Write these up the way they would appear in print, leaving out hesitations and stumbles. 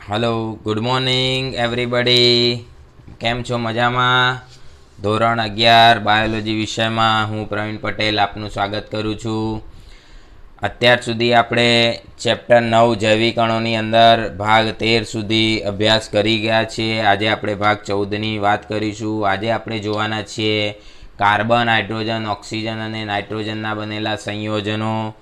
Hello, good morning everybody. કેમ છો? મજામાં? ધોરણ 11 બાયોલોજી વિષયમાં હું પ્રવીણ પટેલ આપનું સ્વાગત કરું છું. અત્યાર સુધી આપણે ચેપ્ટર 9 જૈવિક અણુની અંદર ભાગ 13 સુધી અભ્યાસ કરી ગયા છીએ. આજે આપણે ભાગ 14ની વાત કરીશું. આજે આપણે જોવાના છીએ કાર્બન, હાઇડ્રોજન, ઓક્સિજન અને નાઇટ્રોજનના બનેલા સંયોજનો,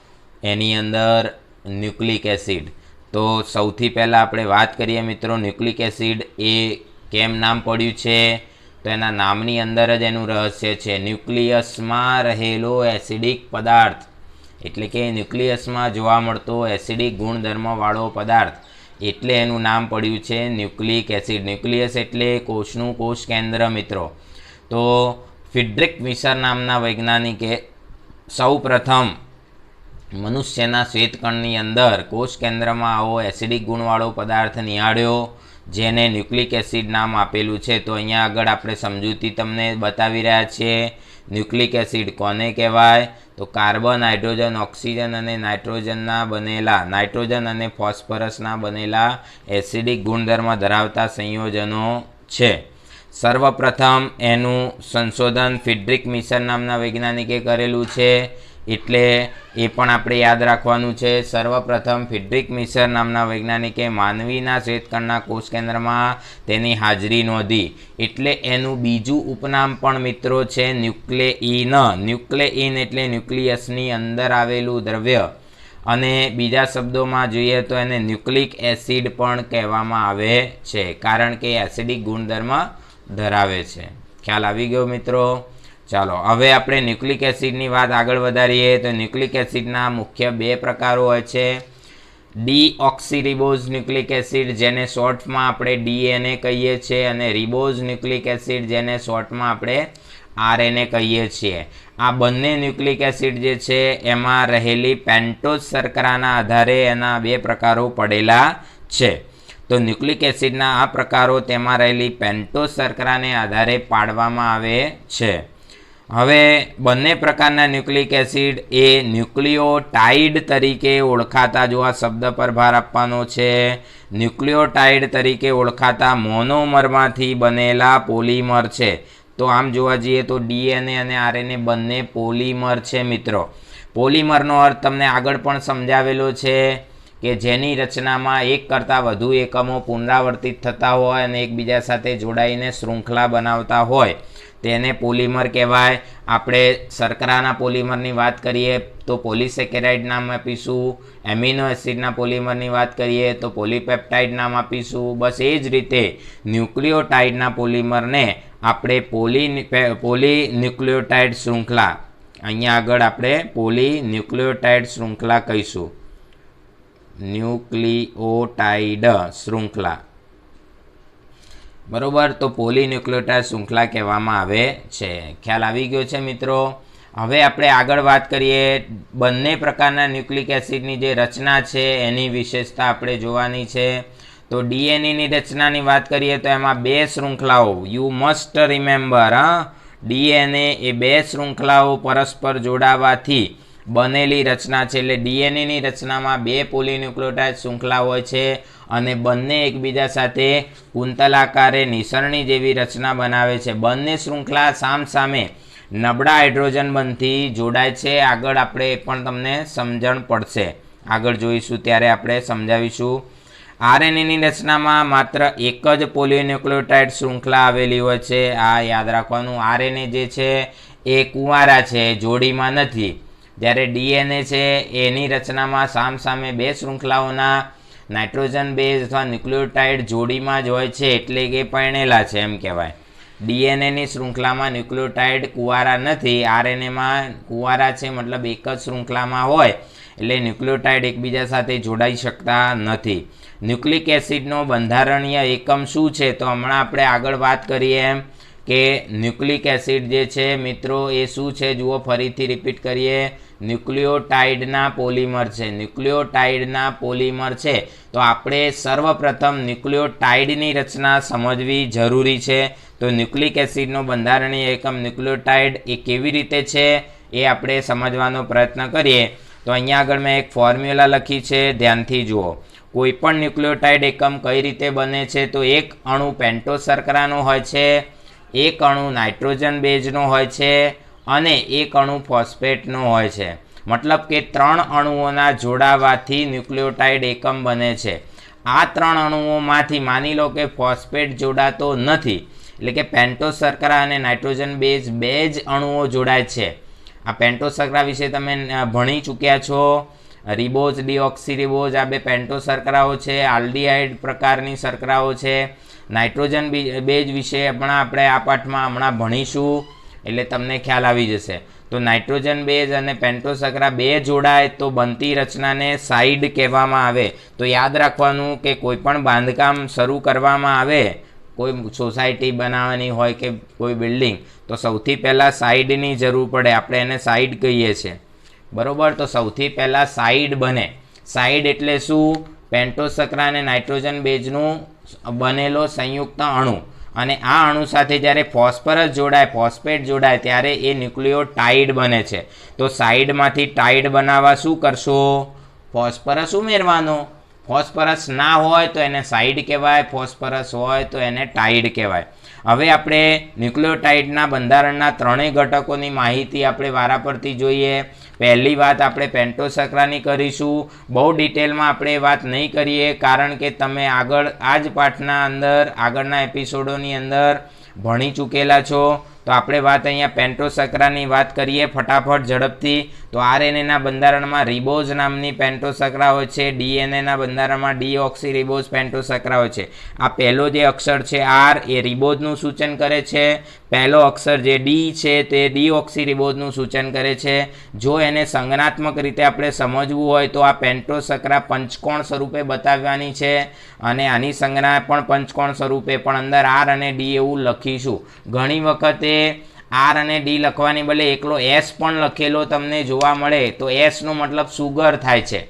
એની અંદર ન્યુક્લિક એસિડ. તો સૌથી પહેલાં આપણે વાત કરીએ મિત્રો, ન્યુક્લિક એસિડ એ કેમ નામ પડ્યું છે? તો એના નામની અંદર જ એનું રહસ્ય છે. ન્યુક્લિયસમાં રહેલો એસિડિક પદાર્થ, એટલે કે ન્યુક્લિયસમાં જોવા મળતો એસિડિક ગુણધર્મવાળો પદાર્થ, એટલે એનું નામ પડ્યું છે ન્યુક્લિક એસિડ. ન્યુક્લિયસ એટલે કોષનું કોષ કેન્દ્ર મિત્રો. તો ફ્રિડરિક મિશર નામના વૈજ્ઞાનિકે સૌ પ્રથમ મનુષ્યના શ્વેતકણની અંદર કોષ કેન્દ્રમાં આવો એસિડિક ગુણવાળો પદાર્થ નિહાળ્યો, જેને ન્યુક્લિક એસિડ નામ આપેલું છે. તો અહીંયા આગળ આપણે સમજૂતી તમને બતાવી રહ્યા છીએ. ન્યુક્લિક એસિડ કોને કહેવાય? તો કાર્બન, હાઇડ્રોજન, ઓક્સિજન અને નાઇટ્રોજન અને ફોસ્ફરસના બનેલા એસિડિક ગુણધર્મ ધરાવતા સંયોજનો છે. સર્વપ્રથમ એનું સંશોધન ફ્રિડરિક મિશર નામના વૈજ્ઞાનિકે કરેલું છે, એટલે એ પણ આપણે યાદ રાખવાનું છે. સર્વપ્રથમ ફ્રિડરિક મિશર નામના વૈજ્ઞાનિકે માનવીના શ્વેતકણના કોષ કેન્દ્રમાં તેની હાજરી નોંધી, એટલે એનું બીજું ઉપનામ પણ મિત્રો છે ન્યુક્લેઇન. ન્યુક્લેઇન એટલે ન્યુક્લિયસની અંદર આવેલું દ્રવ્ય, અને બીજા શબ્દોમાં જોઈએ તો એને ન્યુક્લિક એસિડ પણ કહેવામાં આવે છે, કારણ કે એસિડિક ગુણધર્મ ધરાવે છે. ખ્યાલ આવી ગયો મિત્રો? ચાલો હવે આપણે ન્યુક્લિક એસિડની વાત આગળ વધારીએ. તો ન્યુક્લિક એસિડના મુખ્ય બે પ્રકારો હોય છે. ડીઓક્સીરિબોઝ ન્યુક્લિક એસિડ, જેને શોર્ટમાં આપણે DNA કહીએ છીએ, અને રિબોઝ ન્યુક્લિક એસિડ, જેને શોર્ટમાં આપણે RNA કહીએ છીએ. આ બંને ન્યુક્લિક એસિડ જે છે એમાં રહેલી પેન્ટોઝ શર્કરાના આધારે એના બે પ્રકારો પડેલા છે. તો ન્યુક્લિક એસિડના આ પ્રકારો તેમાં રહેલી પેન્ટોઝ શર્કરાને આધારે પાડવામાં આવે છે. હવે બંને પ્રકારના ન્યુક્લિક એસિડ એ ન્યુક્લિયોટાઇડ તરીકે ઓળખાતા, જો આ શબ્દ પર ભાર આપવાનો છે, ન્યુક્લિયોટાઇડ તરીકે ઓળખાતા મોનોમરમાંથી બનેલા પોલિમર છે. તો આમ જોવા જઈએ તો DNA અને RNA બંને પોલિમર છે મિત્રો. પોલિમરનો અર્થ તમને આગળ પણ સમજાવેલો છે કે જેની રચનામાં એક કરતાં વધુ એકમો પુનરાવર્તિત થતા હોય અને એકબીજા સાથે જોડાઈને શૃંખલા બનાવતા હોય, તેને પોલિમર કહેવાય. આપણે શર્કરાના પોલિમરની વાત કરીએ તો પોલિસેકેરાઇડ નામ આપીશું, એમિનો એસિડના પોલિમરની વાત કરીએ તો પોલીપેપ્ટાઇડ નામ આપીશું. બસ એ જ રીતે ન્યુક્લિયોટાઇડના પોલિમરને આપણે પોલીન્યુક્લિયોટાઇડ શૃંખલા, અહીંયા આગળ આપણે પોલીન્યુક્લિયોટાઇડ શૃંખલા કહીશું. ન્યુક્લિયોટાઇડ શૃંખલા, બરોબર. તો પોલીન્યુક્લિયોટાઇડ શૃંખલા કહેવામાં આવે છે. ખ્યાલ આવી ગયો છે મિત્રો? હવે આપણે આગળ વાત કરીએ. બંને પ્રકારના ન્યુક્લિક એસિડની જે રચના છે એની વિશેષતા આપણે જોવાની છે. તો DNAની રચનાની વાત કરીએ તો એમાં બે શૃંખલાઓ, યુ મસ્ટ રિમેમ્બર, DNA એ બે શૃંખલાઓ પરસ્પર જોડાવાથી બનેલી રચના છે. એટલે DNAની રચનામાં બે પોલીન્યુક્લિયોટાઇડ શૃંખલા હોય છે, અને બંને એકબીજા સાથે કુંતલાકારે નિસરણી જેવી રચના બનાવે છે. બંને શૃંખલા સામસામે નબળા હાઇડ્રોજન બંધથી જોડાય છે. આગળ આપણે એ પણ તમને સમજણ પડશે, આગળ જોઈશું ત્યારે આપણે સમજાવીશું. RNAની રચનામાં માત્ર એક જ પોલીન્યુક્લિયોટાઇડ શૃંખલા આવેલી હોય છે. આ યાદ રાખવાનું. RNA જે છે એ કુંવારા છે, જોડીમાં નથી. જ્યારે DNA છે એની રચનામાં સામસામે બે શૃંખલાઓના નાઇટ્રોજન બેઝ અથવા ન્યુક્લિયોટાઇડ જોડીમાં જ હોય છે, એટલે કે પરણેલા છે એમ કહેવાય. DNAની શૃંખલામાં ન્યુક્લિયોટાઇડ કુંવારા નથી, RNAમાં કુંવારા છે, મતલબ એક જ શૃંખલામાં હોય એટલે ન્યુક્લિયોટાઇડ એકબીજા સાથે જોડાઈ શકતા નથી. ન્યુક્લિક એસિડનો બંધારણીય એકમ શું છે? તો હમણાં આપણે આગળ વાત કરીએ એમ કે ન્યુક્લિક એસિડ જે છે મિત્રો એ શું છે? જુઓ, ફરીથી રિપીટ કરીએ. ન્યુક્લિયોટાઇડના પોલિમર છે. ન્યુક્લિયોટાઇડના પોલિમર છે. તો આપણે સર્વપ્રથમ ન્યુક્લિયોટાઇડની રચના સમજવી જરૂરી છે. તો ન્યુક્લિક એસિડનો બંધારણીય એકમ ન્યુક્લિયોટાઇડ એ કેવી રીતે છે એ આપણે સમજવાનો પ્રયત્ન કરીએ. તો અહીંયા આગળ મેં એક ફોર્મ્યુલા લખી છે, ધ્યાનથી જુઓ. કોઈ પણ ન્યુક્લિયોટાઇડ એકમ કઈ રીતે બને છે તો એક અણુ પેન્ટોઝ શર્કરાનો હોય છે, એક અણુ નાઇટ્રોજન બેઝનો હોય છે અને એક અણુ ફોસ્ફેટનો હોય છે. મતલબ કે 3 અણુઓના જોડાવાથી ન્યુક્લિયોટાઇડ એકમ બને છે. આ 3 અણુઓમાંથી માની લો કે ફોસ્ફેટ જોડાતો નથી, એટલે કે પેન્ટોઝ શર્કરા અને નાઇટ્રોજન બેઝ 2 જ અણુઓ જોડાય છે. આ પેન્ટોઝ શર્કરા વિશે તમે ભણી ચૂક્યા છો. રિબોઝ, ડીઓક્સીરિબોઝ આ 2 પેન્ટોઝ શર્કરાઓ છે, આલ્ડીહાઇડ પ્રકારની શર્કરાઓ છે. નાઇટ્રોજન બેઝ વિશે આપણે આ પાઠમાં હમણાં ભણીશું, એટલે તમને ખ્યાલ આવી જશે. તો નાઇટ્રોજન બેઝ અને પેન્ટોઝ શર્કરા 2 જોડાય તો બનતી રચનાને સાઇડ કહેવામાં આવે. તો યાદ રાખવાનું કે કોઈ પણ બાંધકામ શરૂ કરવામાં આવે, કોઈ સોસાયટી બનાવવાની હોય કે કોઈ બિલ્ડિંગ, તો સૌથી પહેલાં સાઇડની જરૂર પડે. આપણે એને સાઇડ કહીએ છીએ, બરાબર. તો સૌથી પહેલાં સાઇડ બને. સાઇડ એટલે શું? પેન્ટોઝ શર્કરા અને નાઇટ્રોજન બેઝનું બનેલો સંયુક્ત અણુ, અને આ અણુ સાથે જ્યારે ફોસ્ફરસ જોડાય, ફોસ્ફેટ જોડાય ત્યારે એ ન્યુક્લિયોટાઇડ બને છે. તો સાઇડમાંથી ટાઇડ બનાવવા શું કરશો? ફોસ્ફરસ ઉમેરવાનો. ફોસ્ફરસ ના હોય તો એને સાઇડ કહેવાય, ફોસ્ફરસ હોય તો એને ટાઇડ કહેવાય. હવે આપણે ન્યુક્લિયોટાઇડના બંધારણના 3 ઘટકોની માહિતી આપણે વારાફરતી જોઈએ. પહેલી વાત આપણે પેન્ટોઝ શર્કરાની કરીશું. બહુ ડિટેલમાં આપણે વાત નહીં કરીએ, કારણ કે તમે આગળ આ જ પાઠના અંદર આગળના એપિસોડોની અંદર ભણી ચૂકેલા છો. તો આપણે વાત અહીંયા પેન્ટોઝ શર્કરાની વાત કરીએ ફટાફટ ઝડપથી. તો આરએનએના બંધારણમાં રિબોઝ નામની પેન્ટોઝ શર્કરા હોય છે, ડીએનએના બંધારણમાં ડીઓક્સીરિબોઝ પેન્ટોઝ શર્કરા હોય છે. આ પહેલો જે અક્ષર છે આર એ રિબોઝનું સૂચન કરે છે, પહેલો અક્ષર જે ડી છે તે ડીઓક્સીરિબોઝનું સૂચન કરે છે. જો એને સંજ્ઞાત્મક રીતે આપણે સમજવું હોય તો આ પેન્ટોઝ શર્કરા પંચકોણ સ્વરૂપે બતાવવાની છે, અને આની સંજ્ઞા પણ પંચકોણ સ્વરૂપે, પણ અંદર આર અને ડી એવું લખીશું. ઘણી વખતે આર અને ડી લખવાની બદલે એકલો એસ પણ લખેલો તમને જોવા મળે, તો એસનો મતલબ સુગર થાય છે.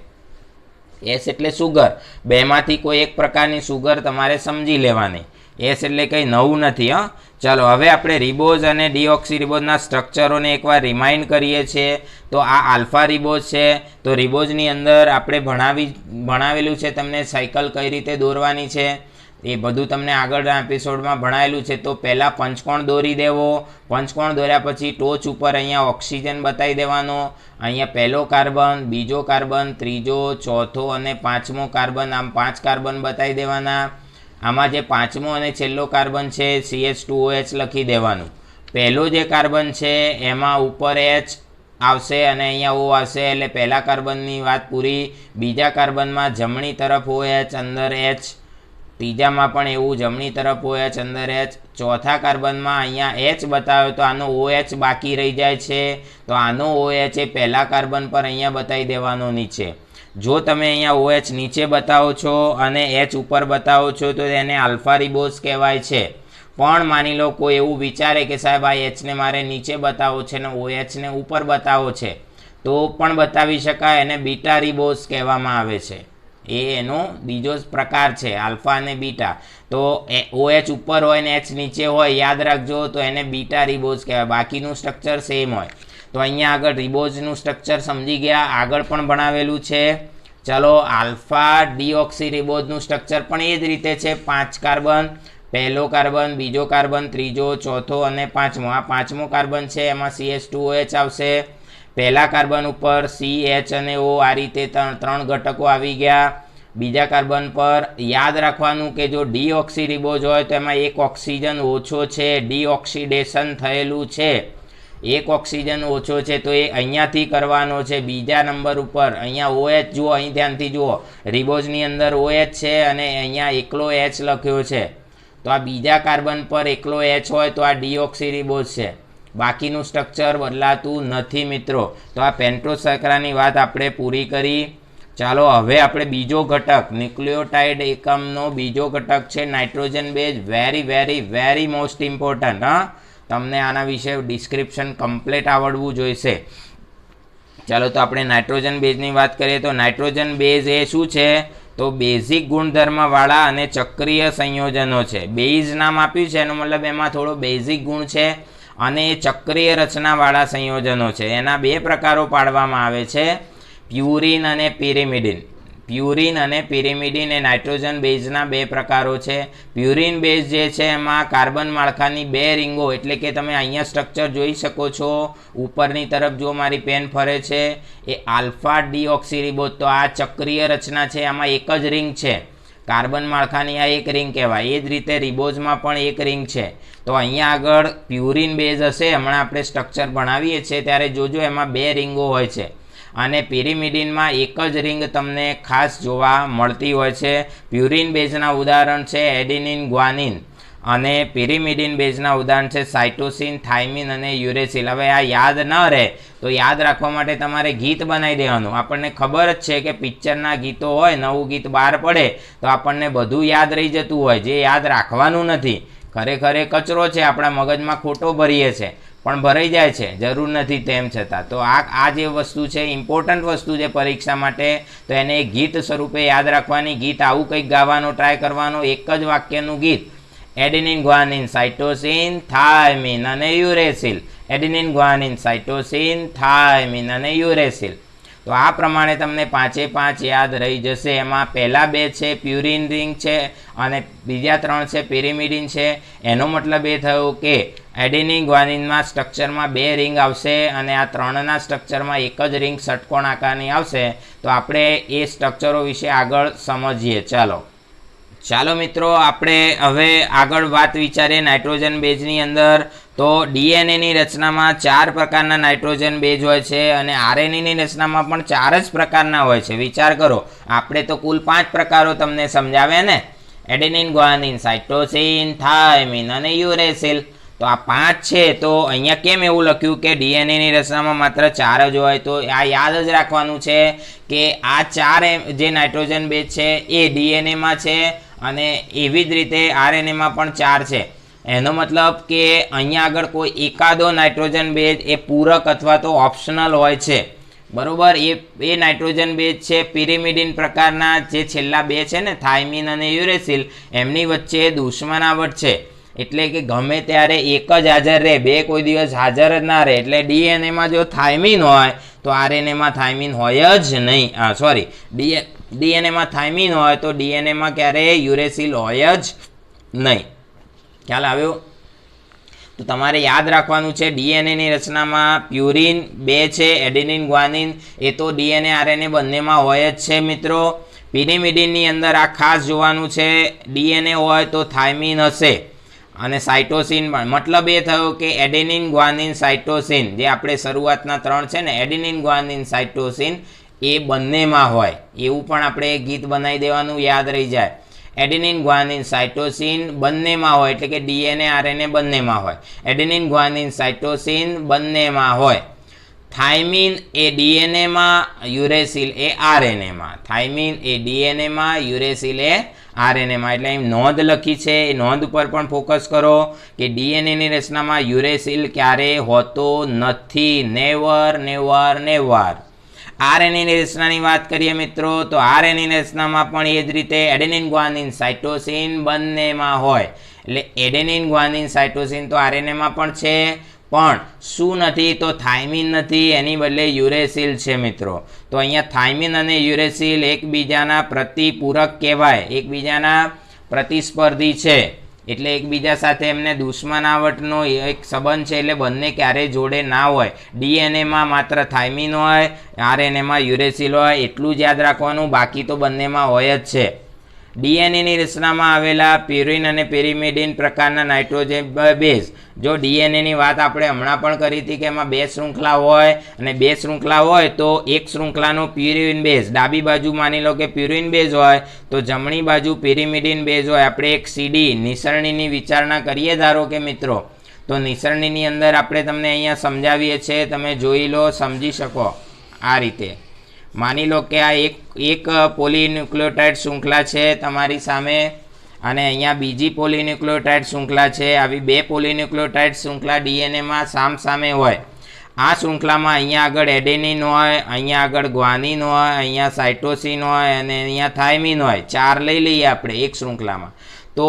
એસ એટલે સુગર. બેમાંથી કોઈ એક પ્રકારની સુગર તમારે સમજી લેવાની. એસ એટલે કંઈ નવું નથી. ચાલો હવે આપણે રિબોઝ અને ડીઓક્સીરિબોઝના સ્ટ્રક્ચરોને એકવાર રિમાઇન્ડ કરીએ છીએ. તો આ આલ્ફા રિબોઝ છે. તો રિબોઝની અંદર આપણે ભણાવેલું છે તમને સાયકલ કઈ રીતે દોરવાની છે, એ બધું તમને આગળના એપિસોડમાં ભણાયેલું છે. તો પહેલાં પંચકોણ દોરી દેવો. પંચકોણ દોર્યા પછી ટોચ ઉપર અહીંયા ઓક્સિજન બતાવી દેવાનો. અહીંયા પહેલો કાર્બન, બીજો કાર્બન, ત્રીજો, ચોથો અને પાંચમો કાર્બન, આમ 5 કાર્બન બતાવી દેવાના. આમાં જે પાંચમો અને છેલ્લો કાર્બન છે CH2OH લખી દેવાનું. પહેલો જે કાર્બન છે એમાં ઉપર H આવશે અને અહીંયા O આવશે, એટલે પહેલા કાર્બનની વાત પૂરી. બીજા કાર્બનમાં જમણી તરફ OH, અંદર H. ત્રીજામાં પણ એવું, જમણી તરફ OH, અંદર H. ચોથા કાર્બનમાં અહીંયા H બતાવ્યો તો આનો OH બાકી રહી જાય છે. તો આનો OH એ પહેલા કાર્બન પર અહીંયા બતાવી દેવાનો નીચે. જો તમે અહીંયા OH નીચે બતાવો છો અને H ઉપર બતાવો છો તો એને આલ્ફા રિબોઝ કહેવાય છે. પણ માની લો કોઈ એવું વિચારે કે સાહેબ આ Hને મારે નીચે બતાવો છે ને OHને ઉપર બતાવો છે, તો પણ બતાવી શકાય. એને બીટા રિબોઝ કહેવામાં આવે છે. એ એનો બીજો પ્રકાર છે, આલ્ફા અને બીટા. તો OH ઉપર હોય ને H નીચે હોય, યાદ રાખજો, તો એને બીટા રિબોઝ કહેવાય. બાકીનું સ્ટ્રક્ચર સેમ હોય. તો અહીંયા આગળ રિબોઝનું સ્ટ્રક્ચર સમજી ગયા, આગળ પણ ભણાવેલું છે. ચાલો આલ્ફા ડીઓક્સીરિબોઝનું સ્ટ્રક્ચર પણ એ જ રીતે છે. 5 કાર્બન, પહેલો કાર્બન, બીજો કાર્બન, ત્રીજો, ચોથો અને પાંચમો. આ પાંચમો કાર્બન છે એમાં CH2OH આવશે. પહેલા કાર્બન ઉપર CH અને O, આ રીતે 3 ઘટકો આવી ગયા. બીજા કાર્બન પર યાદ રાખવાનું કે જો ડીઓક્સીરિબોઝ હોય તો એમાં એક ઓક્સિજન ઓછો છે, ડીઓક્સિડેશન થયેલું છે, એક ઓક્સિજન ઓછો છે, તો એ અહીંયાથી કરવાનો છે. બીજા નંબર ઉપર અહીંયા OH જુઓ, અહીં ધ્યાનથી જુઓ, રિબોઝની અંદર OH છે અને અહીંયા એકલો H લખ્યો છે. તો આ બીજા કાર્બન પર એકલો H હોય તો આ ડીઓક્સીરિબોઝ છે. બાકીનું સ્ટ્રક્ચર બદલાતું નથી મિત્રો. તો આ પેન્ટોઝ શર્કરાની વાત આપણે પૂરી કરી. ચાલો હવે આપણે બીજો ઘટક, ન્યુક્લિયોટાઇડ એકમનો બીજો ઘટક છે nitrogen base. Very very very most important. તમને આના વિશે ડિસ્ક્રિપ્શન કમ્પ્લીટ આવડવું જોઈશે. ચાલો તો આપણે નાઇટ્રોજન બેઝની વાત કરીએ. તો નાઇટ્રોજન બેઝ એ શું છે? તો બેઝિક ગુણધર્મવાળા અને ચક્રીય સંયોજનો છે. બેઝ નામ આપ્યું છે એનો મતલબ એમાં થોડો બેઝિક ગુણ છે અને ચક્રીય રચનાવાળા સંયોજનો છે. એના 2 પ્રકારો પાડવામાં આવે છે, પ્યુરિન અને પિરિમિડિન. પ્યુરિન અને પિરિમિડિન એ નાઇટ્રોજન બેઝના બે પ્રકારો છે. પ્યુરિન બેઝ જે છે એમાં કાર્બન માળખાની બે રિંગો, એટલે કે તમે અહીંયા સ્ટ્રક્ચર જોઈ શકો છો, ઉપરની તરફ જો મારી પેન ફરે છે એ આલ્ફા ડીઓક્સીરિબોઝ. તો આ ચક્રીય રચના છે, આમાં એક જ રિંગ છે. કાર્બન માળખાની આ એક રિંગ કહેવાય. એ જ રીતે રિબોઝમાં પણ એક રિંગ છે. તો અહીંયા આગળ પ્યુરિન બેઝ હશે, હમણાં આપણે સ્ટ્રક્ચર ભણાવીએ છીએ ત્યારે જોજો એમાં બે રિંગો હોય છે. અને પિરિમિડિનમાં એક જ રિંગ તમને ખાસ જોવા મળતી હોય છે. પ્યુરિન બેઝના ઉદાહરણ છે એડિનિન, ગ્વાનિન, અને પિરિમિડિન બેઝના ઉદાહરણ છે સાઇટોસિન, થાઇમિન અને યુરેસિલ. હવે આ યાદ ન રહે તો યાદ રાખવા માટે તમારે ગીત બનાવી દેવાનું. આપણને ખબર જ છે કે પિક્ચરના ગીતો હોય, નવું ગીત બહાર પડે તો આપણને બધું યાદ રહી જતું હોય, જે યાદ રાખવાનું નથી. ખરેખર એ કચરો છે, આપણા મગજમાં ખોટો ભરીએ છે પણ ભરાઈ જાય છે, જરૂર નથી તેમ છતાં. તો આ જે વસ્તુ છે ઇમ્પોર્ટન્ટ વસ્તુ છે પરીક્ષા માટે, તો એને ગીત સ્વરૂપે યાદ રાખવાની. ગીત આવું કંઈક ગાવાનો ટ્રાય કરવાનો, એક જ વાક્યનું ગીત. એડિનિન, ગ્વાનિન, સાઇટોસિન, થાઇમિન અને uracil. Adenine, guanine, cytosine, thiamine અને યુરેસિલ. તો આ પ્રમાણે તમને 5 યાદ રહી જશે. એમાં પહેલા બે છે પ્યુરિન રિંગ છે અને બીજા 3 છે પિરિમિડિન છે. એનો મતલબ એ થયો કે એડિનિન, ગ્વાનિનમાં સ્ટ્રક્ચરમાં બે રિંગ આવશે અને આ 3ના સ્ટ્રક્ચરમાં એક જ રિંગ ષટકોણ આકારની આવશે. તો આપણે એ સ્ટ્રક્ચરો વિશે આગળ સમજીએ. ચાલો મિત્રો, આપણે હવે આગળ વાત વિચારીએ નાઇટ્રોજન બેઝની અંદર. તો ડીએનએની રચનામાં 4 પ્રકારના નાઇટ્રોજન બેઝ હોય છે અને આરએનએની રચનામાં પણ 4 જ પ્રકારના હોય છે. વિચાર કરો, આપણે તો કુલ 5 પ્રકારો તમને સમજાવ્યા ને, એડેનિન, ગ્વાનિન, સાઇટોસિન, થાઇમિન અને યુરેસિલ. તો આ 5 છે. તો અહીંયા કેમ એવું લખ્યું કે ડીએનએની રચનામાં માત્ર 4 જ હોય? તો આ યાદ જ રાખવાનું છે કે આ 4 જે નાઇટ્રોજન બેઝ છે એ ડીએનએમાં છે અને એવી જ રીતે આરએનએમાં પણ 4 છે. એનો મતલબ કે અહીંયા આગળ કોઈ એકાદો નાઇટ્રોજન બેઝ એ પૂરક અથવા તો ઓપ્શનલ હોય છે, બરોબર. એ નાઇટ્રોજન બેઝ છે પિરિમિડિન પ્રકારના, જે છેલ્લા બે છે ને, થાઇમિન અને યુરેસિલ, એમની વચ્ચે દુશ્મનાવટ છે. એટલે કે ગમે ત્યારે એક જ હાજર રહે, બે કોઈ દિવસ હાજર જ ના રહે. એટલે ડીએનએમાં જો થાઇમિન હોય તો આરએનએમાં થાઇમિન હોય જ નહીં. સોરી, ડીએનએમાં થાઇમિન હોય તો ડીએનએમાં ક્યારેય યુરેસિલ હોય જ નહીં. ખ્યાલ આવ્યો? તો તમારે યાદ રાખવાનું છે ડીએનએની રચનામાં પ્યુરિન બે છે, એડેનિન, ગ્વાનિન, એ તો ડીએનએ આરએનએ બંનેમાં હોય જ છે મિત્રો. પિરિમિડિનની અંદર આ ખાસ જોવાનું છે, ડીએનએ હોય તો થાઇમિન હશે અને સાઇટોસિન પણ. મતલબ એ થયો કે એડેનિન, ગ્વાનિન, સાઇટોસિન, જે આપણે શરૂઆતના 3 છે ને, એડેનિન, ગ્વાનિન, સાઇટોસિન, એ બંનેમાં હોય. એવું પણ આપણે ગીત બનાવી દેવાનું, યાદ રહી જાય. એડેનિન, ગ્વાનિન, સાઇટોસિન બંનેમાં હોય, એટલે કે ડીએનએ આરએનએ બંનેમાં હોય. એડેનિન, ગ્વાનિન, સાઇટોસિન બંનેમાં હોય. થાઇમિન એ ડીએનએમાં, યુરેસિલ એ આરએનએમાં. થાઇમિન એ ડીએનએમાં, યુરેસિલ એ આરએનએમાં. એટલે એમ નોંધ લખી છે, એ નોંધ ઉપર પણ ફોકસ કરો કે ડીએનએની રચનામાં યુરેસિલ ક્યારેય હોતો નથી. Never, never, never. આરએનએની રચનાની વાત કરીએ મિત્રો, તો આરએનએની રચનામાં પણ એ જ રીતે એડેનિન, ગ્વાનિન, સાઇટોસિન બંનેમાં હોય. એટલે એડેનિન, ગ્વાનિન, સાઇટોસિન તો આરએનએમાં પણ છે, પણ શું નથી? તો થાઇમિન નથી, એની બદલે યુરેસિલ છે મિત્રો. તો અહીંયા થાઇમિન અને યુરેસિલ એકબીજાના પ્રતિપૂરક કહેવાય, એકબીજાના પ્રતિસ્પર્ધી છે. એટલે એકબીજા સાથે એમને દુશ્મનાવટનો એક સંબંધ છે. એટલે બંને ક્યારેય જોડે ના હોય. ડીએનએમાં માત્ર થાઇમિન હોય, આરએનએમાં યુરેસિલ હોય, એટલું જ યાદ રાખવાનું, બાકી તો બંનેમાં હોય જ છે. ડીએનએની રચનામાં આવેલા પ્યુરિન અને પિરિમિડિન પ્રકારના નાઇટ્રોજન બેઝ. જો ડીએનએની વાત આપણે હમણાં પણ કરી હતી કે એમાં 2 શૃંખલા હોય, અને 2 શૃંખલા હોય તો એક શૃંખલાનો પ્યુરિન બેઝ, ડાબી બાજુ માની લો કે પ્યુરિન બેઝ હોય તો જમણી બાજુ પિરિમિડિન બેઝ હોય. આપણે એક સીડી નિસરણીની વિચારણા કરીએ ધારો કે મિત્રો, તો નિસરણીની અંદર આપણે તમને અહીંયા સમજાવીએ છીએ, તમે જોઈ લો, સમજી શકો. આ રીતે માની લો કે આ એક પોલીન્યુક્લિયોટાઇડ શૃંખલા છે તમારી સામે, અને અહીંયા બીજી પોલીન્યુક્લિયોટાઇડ શૃંખલા છે. આવી 2 પોલીન્યુક્લિયોટાઇડ શૃંખલા ડીએનએમાં સામસામે હોય. આ શૃંખલામાં અહીંયા આગળ એડેનિન હોય, અહીંયા આગળ ગ્વાનિન હોય, અહીંયા સાઇટોસિન હોય અને અહીંયા થાઇમિન હોય. 4 લઈ લઈએ આપણે એક શૃંખલામાં. તો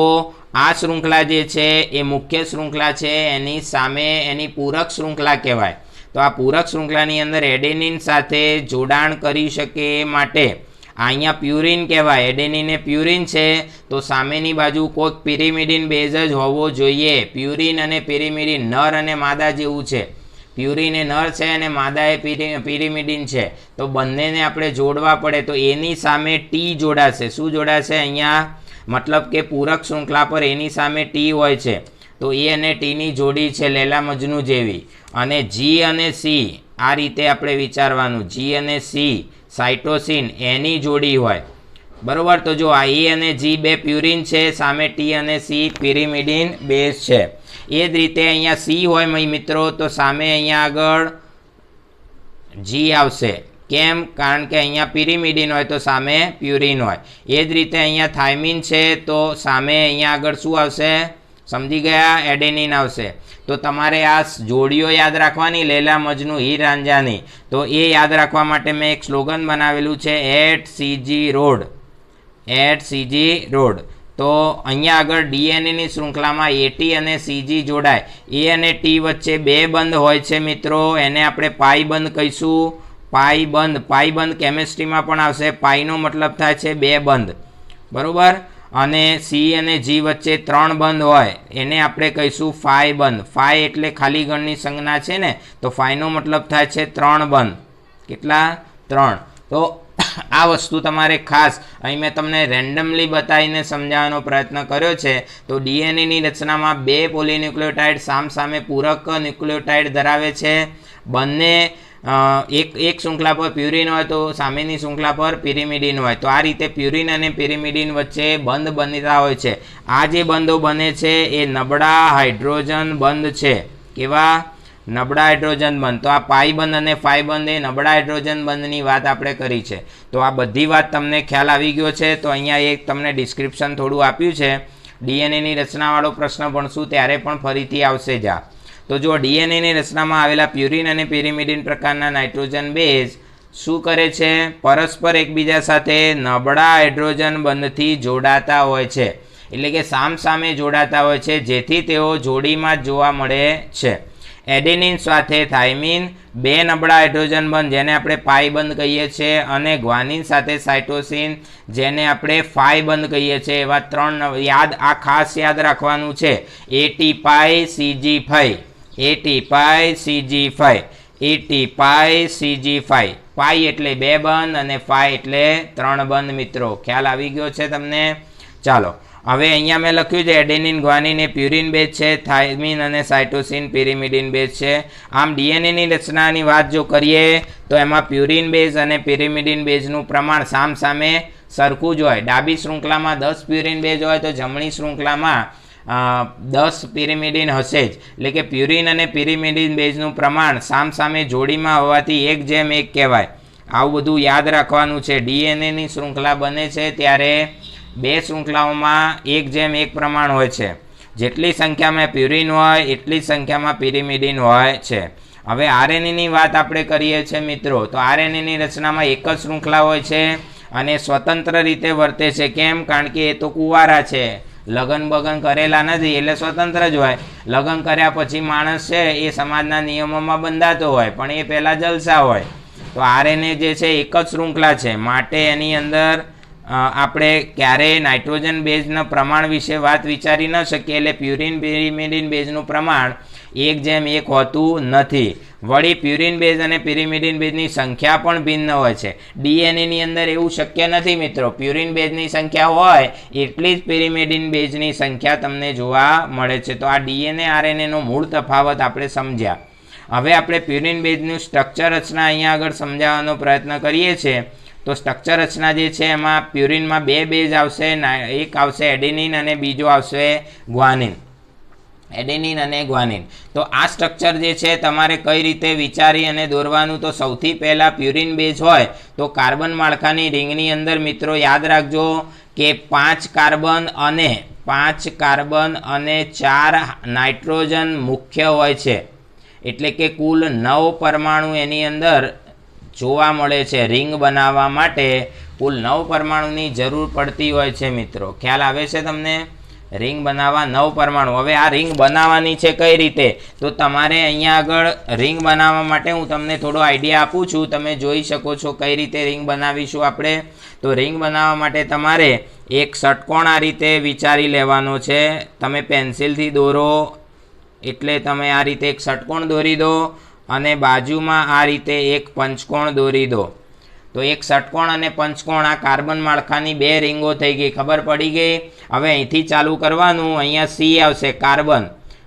આ શૃંખલા જે છે એ મુખ્ય શૃંખલા છે, એની સામે એની પૂરક શૃંખલા કહેવાય. તો આ પૂરક શૃંખલાની અંદર એડેનિન સાથે જોડાણ કરી શકે માટે અહીંયા પ્યુરિન કહેવાય, એડેનિન એ પ્યુરિન છે, તો સામેની બાજુ કોઈક પિરિમિડિન બેઝ જ હોવો જોઈએ. પ્યુરિન અને પિરિમિડિન નર અને માદા જેવું છે. પ્યુરિન એ નર છે અને માદા એ પિરિમિડિન છે, તો બંનેને આપણે જોડવા પડે તો એની સામે ટી જોડાશે. શું જોડાશે અહીંયા? મતલબ કે પૂરક શૃંખલા પર એની સામે ટી હોય છે, તો એ અને ટીની જોડી છે લેલા મજનુ જેવી. અને જી અને સી આ રીતે આપણે વિચારવાનું, જી અને સી સાઇટોસિન એની જોડી હોય, બરોબર. તો જો આ એ અને જી બે પ્યુરિન છે, સામે ટી અને સી પિરિમિડિન બેઝ છે. એ જ રીતે અહીંયા સી હોય મિત્રો, તો સામે અહીંયા આગળ જી આવશે. કેમ? કારણ કે અહીંયા પિરિમિડિન હોય તો સામે પ્યુરિન હોય. એ જ રીતે અહીંયા થાઇમિન છે, તો સામે અહીંયા આગળ શું આવશે? સમજી ગયા? એડેનિન આવશે. તો તમારે આ જોડીઓ યાદ રાખવાની, લેલા મજનુ હીર રાંઝાની. તો એ યાદ રાખવા માટે મેં એક સ્લોગન બનાવેલું છે, at CG road, at CG road. તો અહીંયા આગળ ડીએનએની શૃંખલામાં એટી અને સીજી જોડાય. એ અને ટી વચ્ચે બે બંધ હોય છે મિત્રો, એને આપણે પાઈ બંધ કહીશું. પાઈ બંધ, પાઈ બંધ કેમિસ્ટ્રીમાં પણ આવશે. પાઈનો મતલબ થાય છે બે બંધ, બરોબર. અને સી અને જી વચ્ચે ત્રણ બંધ હોય, એને આપણે કહીશું ફાઈ બંધ. ફાઈ એટલે ખાલી ગણની સંજ્ઞા છે ને, તો ફાઈનો મતલબ થાય છે ત્રણ બંધ. કેટલા? ત્રણ. તો આ વસ્તુ તમારે ખાસ અહીં મેં તમને રેન્ડમલી બતાવીને સમજાવવાનો પ્રયત્ન કર્યો છે. તો ડીએનએની રચનામાં બે પોલીન્યુક્લિયોટાઇડ સામસામે પૂરક ન્યુક્લિયોટાઇડ ધરાવે છે. બંને એક શૃંખલા પર પ્યુરિન હોય તો સામેની શૃંખલા પર પિરિમિડિન હોય. તો આ રીતે પ્યુરિન અને પિરિમિડિન વચ્ચે બંધ બનતા હોય છે. આ જે બંધો બને છે એ નબળા હાઇડ્રોજન બંધ છે. કેવા? નબળા હાઇડ્રોજન બંધ. તો આ પાઈ બંધ અને ફાઈ બંધ એ નબળા હાઇડ્રોજન બંધની વાત આપણે કરી છે. તો આ બધી વાત તમને ખ્યાલ આવી ગયો છે. તો અહીંયા એક તમને ડિસ્ક્રિપ્શન થોડું આપ્યું છે. ડીએનએની રચનાવાળો પ્રશ્ન ભણશું ત્યારે પણ ફરીથી આવશે જા. તો જો ડીએનએની રચનામાં આવેલા પ્યુરિન અને પિરિમિડિન પ્રકારના નાઇટ્રોજન બેઝ શું કરે છે? પરસ્પર એકબીજા સાથે નબળા હાઇડ્રોજન બંધથી જોડાતા હોય છે. એટલે કે સામસામે જોડાતા હોય છે, જેથી તેઓ જોડીમાં જોવા મળે છે. એડેનિન સાથે થાઇમિન બે નબળા હાઇડ્રોજન બંધ, જેને આપણે પાઈ બંધ કહીએ છીએ, અને ગ્વાનિન સાથે સાઇટોસિન, જેને આપણે ફાઈ બંધ કહીએ છીએ. એવા ત્રણ આ ખાસ યાદ રાખવાનું છે. એટી પાઈ સીજી ફાઈ, એટી પાઈ સીજી ફાઈ, એટી પાઈ સીજી ફાઈ. પાઈ એટલે બે બંધ અને ફાઈ એટલે ત્રણ બંધ. મિત્રો ખ્યાલ આવી ગયો છે તમને? ચાલો હવે અહીંયા મેં લખ્યું છે એડેનિન ગ્વાનિન એ પ્યુરિન બેઝ છે, થાઇમિન અને સાઇટોસિન પિરિમિડિન બેઝ છે. આમ ડીએનએની રચનાની વાત જો કરીએ તો એમાં પ્યુરિન બેઝ અને પિરિમિડિન બેઝનું પ્રમાણ સામસામે સરખું જ હોય. ડાબી શૃંખલામાં 10 પ્યુરિન બેઝ હોય તો જમણી શૃંખલામાં 10 પિરિમિડિન હશે જ. એટલે કે પ્યુરિન અને પિરિમિડિન બેઝનું પ્રમાણ સામસામે જોડીમાં હોવાથી 1:1 કહેવાય. આવું બધું યાદ રાખવાનું છે. ડીએનએની શૃંખલા બને છે ત્યારે બે શૃંખલાઓમાં 1:1 પ્રમાણ હોય છે. જેટલી સંખ્યામાં પ્યુરિન હોય એટલી સંખ્યામાં પિરિમિડિન હોય છે. હવે આરએનએની વાત આપણે કરીએ છીએ મિત્રો, તો આરએનએની રચનામાં એક જ શૃંખલા હોય છે અને સ્વતંત્ર રીતે વર્તે છે. કેમ? કારણ કે એ તો કુંવારા છે, લગ્ન બગન કરેલા નથી, એટલે સ્વતંત્ર જ હોય. લગ્ન કર્યા પછી માણસ છે એ સમાજના નિયમોમાં બંધાતો હોય, પણ એ પહેલાં જલસા હોય. તો આરએનએ જે છે એક જ શૃંખલા છે, માટે એની અંદર આપણે ક્યારેય નાઇટ્રોજન બેઝના પ્રમાણ વિશે વાત વિચારી ન શકીએ. એટલે પ્યુરિન પિરિમિડિન બેઝનું પ્રમાણ 1:1 હોતું નથી. વળી પ્યુરિન બેઝ અને પિરિમિડિન બેઝની સંખ્યા પણ ભિન્ન હોય છે. ડીએનએની અંદર એવું શક્ય નથી મિત્રો. પ્યુરિન બેઝની સંખ્યા હોય એટલી જ પિરિમિડિન બેઝની સંખ્યા તમને જોવા મળે છે. તો આ ડીએનએ આરએનએનો મૂળ તફાવત આપણે સમજ્યા. હવે આપણે પ્યુરિન બેઝનું સ્ટ્રક્ચર રચના અહીંયા આગળ સમજાવવાનો પ્રયત્ન કરીએ છીએ. તો સ્ટ્રક્ચર રચના જે છે એમાં પ્યુરિનમાં બે બેઝ આવશે. એક આવશે એડેનિન અને બીજો આવશે ગ્વાનિન. એડેનિન અને ગ્વાનિન. તો આ સ્ટ્રક્ચર જે છે તમારે કઈ રીતે વિચારી અને દોરવાનું, તો સૌથી પહેલાં પ્યુરિન બેઝ હોય તો કાર્બન માળખાની રિંગની અંદર મિત્રો યાદ રાખજો કે 5 કાર્બન અને 4 નાઇટ્રોજન મુખ્ય હોય છે. એટલે કે કુલ 9 પરમાણુ એની અંદર જોવા મળે છે. રિંગ બનાવવા માટે કુલ 9 પરમાણુની જરૂર પડતી હોય છે મિત્રો. ખ્યાલ આવે છે તમને? रिंग बनावा 9 परमाणु। हवे आ रिंग बनावानी छे कई रीते, तो तमारे अहींया आगळ रिंग बनावा माटे हूँ तमने थोड़ो आइडिया आपू छूं। तमे जोई शको छो कई रीते रिंग बनावीशुं आपणे। तो रिंग बनावा माटे तमारे एक षटकोण आ रीते विचारी लेवानो छे। तमे पेन्सिलथी दोरो एटले तमे आ रीते एक षटकोण दोरी दो अने बाजुमां आ रीते एक पंचकोण दोरी दो। तो एक षटकोण अने पंचकोण आ कार्बन माळखानी बे रिंगो थई गई, खबर पड़ी गई। हवे અહીંથી चालू करवानुं। अहींया C आवशे कार्बन,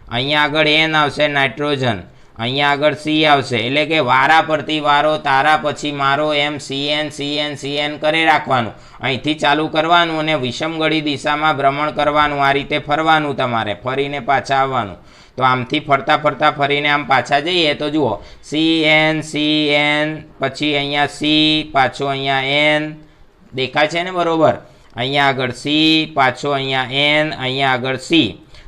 अहींया आगळ N आवशे नाइट्रोजन, अहींया आगळ C आवशे। એટલે કે વારા પરથી વારો તારા પછી મારો એમ CN CN CN કરે રાખવાનું। અહીંથી ચાલુ કરવાનું અને વિષમગળી દિશામાં ભ્રમણ કરવાનું। આ રીતે ફરવાનું, તમારે ફરીને પાછા આવવાનું। तो आमथी फरता फरता फरीने आम पाछा जईए तो जुओ CN CN पछी अहींया C, पाछो अहींया N देखाय छे ने बरोबर। अहींया आगळ C, पाछो अहींया N, अहींया आगळ C।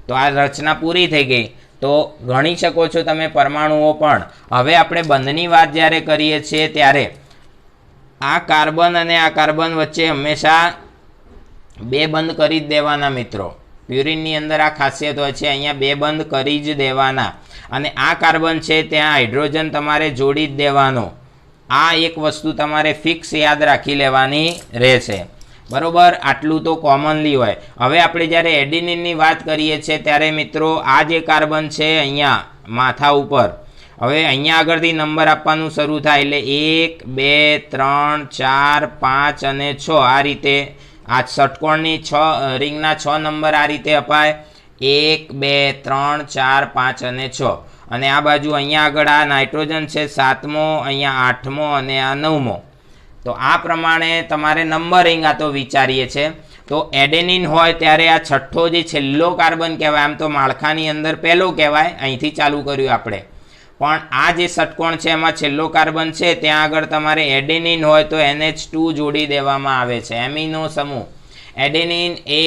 तो आ रचना पूरी थई गई। तो गणी शको छो तमे परमाणुओ पण। हवे आपणे बंधनी वात ज्यारे करीए छीए त्यारे आ कार्बन अने आ कार्बन वच्चे हमेशा बे बंध करी ज देवाना मित्रों। प्यूरिन अंदर आ खासियत होय छे, अहींया बे बंध करी ज देवाना। अने आ कार्बन छे त्यां हाइड्रोजन तमारे जोड़ी ज देवानो। आ एक वस्तु तमारे फिक्स याद राखी लेवानी रहेशे, बरोबर। आटलू तो कॉमनली होय। हवे आपणे ज्यारे एडेनिन नी वात करीए छे त्यारे मित्रों आ जे कार्बन छे अहींया माथा उपर, हवे अहींया आगळथी नंबर आपवानुं शरू थाय એટલે 1 2 3 4 5 અને 6 आ रीते आ षटकोणनी 6 रिंगना 6 नंबर आ रीते अपाय 1 2 3 4 5 અને 6। અને આ બાજુ અહીંયા આગળ આ નાઇટ્રોજન છે 7મો, અહીંયા 8મો અને આ 9મો। તો આ પ્રમાણે તમારે નંબરિંગ આ તો વિચારીએ છે। તો એડેનિન હોય ત્યારે આ છઠ્ઠો જે છેલ્લો કાર્બન કહેવાય, આમ તો માળખાની અંદર પહેલો કહેવાય, અહીંથી ચાલુ કર્યું આપણે। પણ આ જે ષટકોણ છે એમાં છેલ્લો કાર્બન છે ત્યાં આગળ તમારે એડેનિન હોય તો NH2 જોડી દેવામાં આવે છે। એમિનો સમૂહ, એડેનિન એ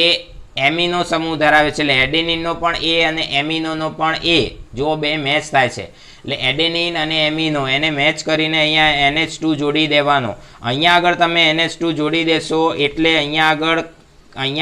એમિનો સમૂહ ધરાવે છે, એટલે એડેનિનનો પણ A અને એમિનોનો પણ A, જો બે મેચ થાય છે એટલે એડેનિન અને એમિનો એને મેચ કરીને અહીંયા NH2 જોડી દેવાનો। અહીંયા આગળ તમે NH2 જોડી દેશો એટલે અહીંયા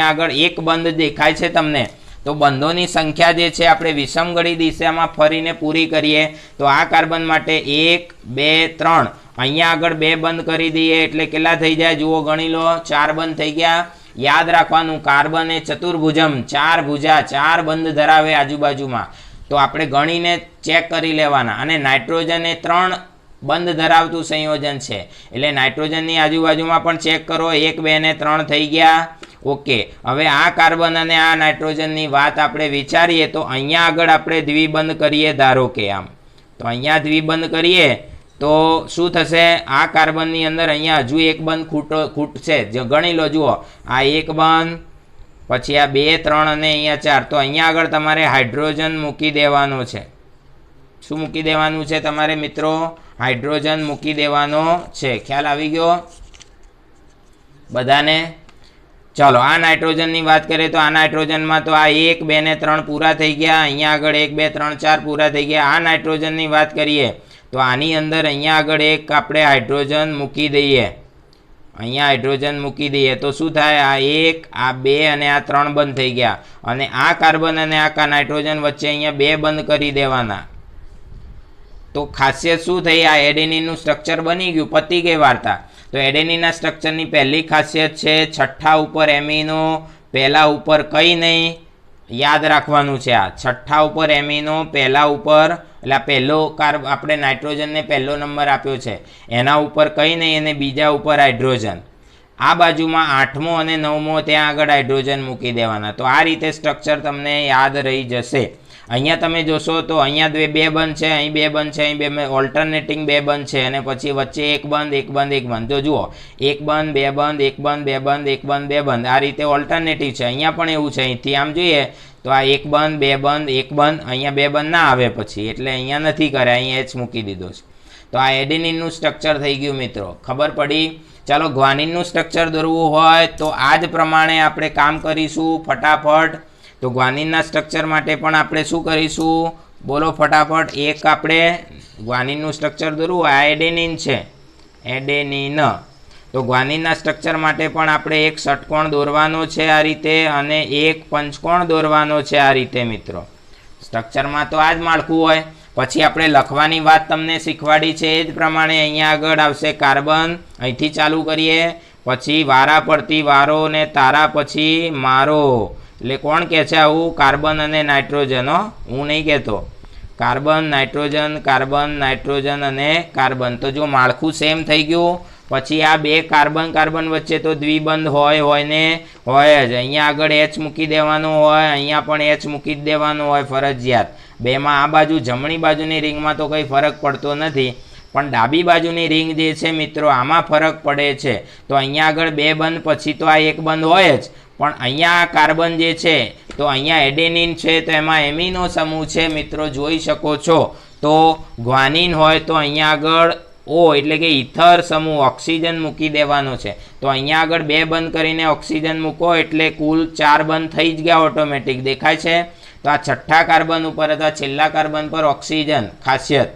આગળ એક બંધ દેખાય છે તમને। तो बंधों की संख्या जे छे आपणे विषमगળી दिशा में फरीने पूरी करिए। तो आ कार्बन माटे 1 2 3 अहींया आगळ 2 बंध करी दीए एटले केटला थई जाय जुओ गणी लो 4 बंध थई गया। याद राखवानुं कार्बन ए चतुर्भुजम 4 भुजा 4 बंध धरावे आजुबाजुमां, तो आपणे गणीने चेक करी लेवाना। अने नाइट्रोजन ए 3 बंध धरावतुं संयोजन छे एटले नाइट्रोजननी आजुबाजुमां पण चेक करो 1 2 ने 3 थई गया। ओके, हवे आ कार्बन अने आ नाइट्रोजननी वात आपणे विचारीए तो अहींया आगळ आपणे द्विबंध करीए, धारो के आम तो अहींया द्विबंध करीए तो शुं थशे, आ कार्बननी अंदर अहींया हजू एक बंध खूटशे। गणी लो, जुओ आ एक बंध, पछी आ 2 3 अने अहींया 4। तो अहींया आगळ तमारे हाइड्रोजन मूकी देवानो छे। शुं मूकी देवानुं छे तमारे मित्रों? हाइड्रोजन मूकी देवानो छे। ख्याल आवी गयो बधाने? चलो आ नाइट्रोजन की बात करें तो आ नाइट्रोजन में तो आ 1 2 ने 3 पूरा थी गया। अहींया आगळ 1 2 3 4 पूरा थी गया। आ नाइट्रोजन की बात करिए तो आनी अंदर अहींया आगळ एक आपणे हाइड्रोजन मूकी दईए, अहींया हाइड्रोजन मूकी दईए तो शुं थाय, आ 1 आ 2 अने आ 3 बंध थई गया। अने आ कार्बन अने आ नाइट्रोजन वच्चे अहींया 2 बंध करी देवाना। तो खासियत शुं थई, आ एडेनिननुं स्ट्रक्चर बनी गयुं, पती गई वार्ता। तो एडेनिना स्ट्रक्चर की पहली खासियत है छठ्ठा ऊपर एमिनो, पहला ऊपर कई नहीं, याद राखवानुं छे। आ छठ्ठा ऊपर एमिनो, पहला ऊपर એટલે પહેલો કાર્બ આપણે નાઇટ્રોજનને પહેલો નંબર આપ્યો છે, એના ઉપર કઈ નહીં અને બીજા ઉપર હાઇડ્રોજન। આ બાજુમાં 8મો અને 9મો ત્યાં આગળ હાઇડ્રોજન મૂકી દેવાના। તો આ રીતે સ્ટ્રક્ચર તમને યાદ રહી જશે। અહીંયા તમે જોશો તો અહીંયા 2 બંધ છે, અહીં 2 બંધ છે, અહીં 2 ઓલ્ટરનેટિંગ 2 બંધ છે અને પછી વચ્ચે એક બંધ એક બંધ એક બંધ। તો જુઓ 1 બંધ 2 બંધ 1 બંધ 2 બંધ 1 બંધ 2 બંધ, આ રીતે ઓલ્ટરનેટિવ છે। અહીંયા પણ એવું છે, અહીંથી આમ જોઈએ તો આ 1 બંધ 2 બંધ 1 બંધ, અહીંયા 2 બંધ ના આવે પછી એટલે અહીંયા નથી કરે, અહીંયા H મૂકી દીધો છે। તો આ એડેનિનનું સ્ટ્રક્ચર થઈ ગયું મિત્રો, ખબર પડી? ચાલો ગ્વાનિનનું સ્ટ્રક્ચર દોરવું હોય તો આ જ પ્રમાણે આપણે કામ કરીશું ફટાફટ। तो ग्वानिनना स्ट्रक्चर माटे पण आपणे शुं करीशुं, बोलो फटाफट। एक आपणे ग्वानिननुं स्ट्रक्चर दोरवुं, आ एडेनिन छे, एडेनिन। તો ગ્વાનિનના સ્ટ્રક્ચર માટે પણ આપણે એક ષટકોણ દોરવાનો છે આ રીતે અને એક પંચકોણ દોરવાનો છે આ રીતે મિત્રો. સ્ટ્રક્ચરમાં તો આ જ માળખું હોય. પછી આપણે લખવાની વાત તમને શીખવાડી છે એ જ પ્રમાણે અહીંયા આગળ આવશે કાર્બન, અહીંથી ચાલુ કરીએ, પછી વારા પડતી વારો ને તારા પછી મારો. એટલે કોણ કહે છે આવું? કાર્બન અને નાઇટ્રોજન. હું નહીં કહેતો. કાર્બન નાઇટ્રોજન, કાર્બન નાઇટ્રોજન અને કાર્બન. તો જો માળખું સેમ થઈ ગયું, પછી આ બે કાર્બન કાર્બન વચ્ચે તો દ્વિબંધ હોય ને હોય જ. અહીંયા આગળ એચ મૂકી દેવાનું હોય, અહીંયા પણ એચ મૂકી જ દેવાનું હોય ફરજિયાત. બેમાં આ બાજુ જમણી બાજુની રિંગમાં તો કંઈ ફરક પડતો નથી, પણ ડાબી બાજુની રિંગ જે છે મિત્રો આમાં ફરક પડે છે. તો અહીંયા આગળ બે બંધ પછી તો આ એક બંધ હોય જ, પણ અહીંયા કાર્બન જે છે તો અહીંયા એડેનિન છે તો એમાં એમિનો સમૂહ છે મિત્રો, જોઈ શકો છો. તો ગ્વાનિન હોય તો અહીંયા આગળ O એટલે કે ઇથર સમૂહ ઓક્સિજન મૂકી દેવાનો છે. તો અહીંયા આગળ બે બંધ કરીને ઓક્સિજન મૂકો એટલે કુલ 4 બંધ થઈ જ ગયા ઓટોમેટિક. દેખાય છે? તો આ છઠ્ઠા કાર્બન ઉપર અથવા છેલ્લા કાર્બન પર ઓક્સિજન ખાસિયત.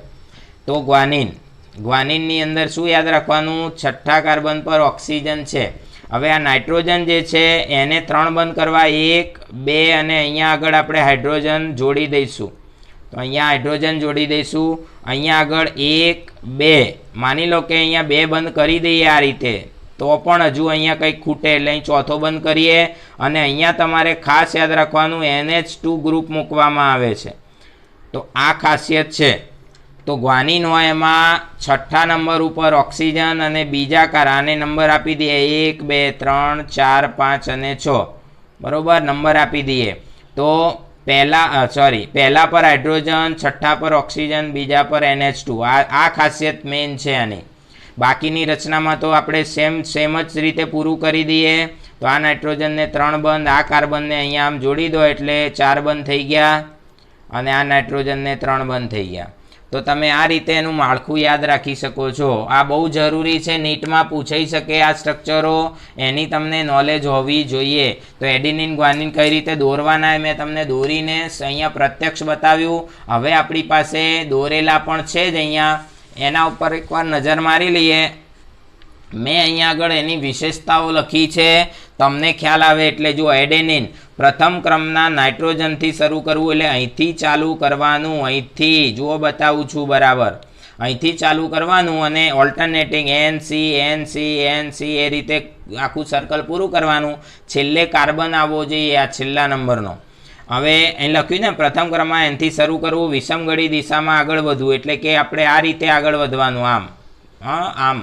તો ગ્વાનિનની અંદર શું યાદ રાખવાનું? છઠ્ઠા કાર્બન પર ઓક્સિજન છે. હવે આ નાઇટ્રોજન જે છે એને 3 બંધ કરવા 1 2 અને અહીંયા આગળ આપણે હાઇડ્રોજન જોડી દઈશું. તો અહીંયા હાઇડ્રોજન જોડી દઈશું. અહીંયા આગળ 1 2 માની લો કે અહીંયા 2 બંધ કરી દઈએ આ રીતે, તો પણ હજુ અહીંયા કંઈક ખૂટે એટલે અહીં ચોથો બંધ કરીએ. અને અહીંયા તમારે ખાસ યાદ રાખવાનું NH2 ગ્રુપ મૂકવામાં આવે છે. તો આ ખાસિયત છે. તો ગ્વાનિન હોય એમાં છઠ્ઠા નંબર ઉપર ઓક્સિજન અને બીજા આને નંબર આપી દઈએ 1 2 3 4 5 અને 6. બરોબર, નંબર આપી દઈએ. તો પહેલા પર હાઇડ્રોજન, છઠ્ઠા પર ઓક્સિજન, બીજા પર NH2. આ ખાસિયત મેઇન છે આની. બાકીની રચનામાં તો આપણે સેમ જ રીતે પૂરું કરી દઈએ. તો આ નાઇટ્રોજનને 3 બંધ, આ કાર્બનને અહીંયા આમ જોડી દો એટલે 4 બંધ થઈ ગયા અને આ નાઇટ્રોજનને 3 બંધ થઈ ગયા. તો તમે આ રીતે એનું માળખું યાદ રાખી શકો છો. આ બહુ જરૂરી છે, નીટમાં પૂછાઈ શકે આ સ્ટ્રક્ચરો, એની તમને નોલેજ હોવી જોઈએ. તો એડિનિન ગ્વાનિન કઈ રીતે દોરવાના મેં તમને દોરીને અહીંયા પ્રત્યક્ષ બતાવ્યું. હવે આપણી પાસે દોરેલા પણ છે જ અહીંયા, એના ઉપર એકવાર નજર મારી લઈએ. મેં અહીંયા આગળ એની વિશેષતાઓ લખી છે, તમને ખ્યાલ આવે એટલે જો એડેનિન પ્રથમ ક્રમના નાઇટ્રોજનથી શરૂ કરવું એટલે અહીંથી ચાલુ કરવાનું. અહીંથી જુઓ બતાવું છું બરાબર, અહીંથી ચાલુ કરવાનું અને ઓલ્ટરનેટિંગ NC NC NC એ રીતે આખું સર્કલ પૂરું કરવાનું. છેલ્લે કાર્બન આવવો જોઈએ આ છેલ્લા નંબરનો. હવે અહીં લખ્યું ને પ્રથમ ક્રમમાં એનથી શરૂ કરવું, વિષમગળી દિશામાં આગળ વધવું, એટલે કે આપણે આ રીતે આગળ વધવાનું. આમ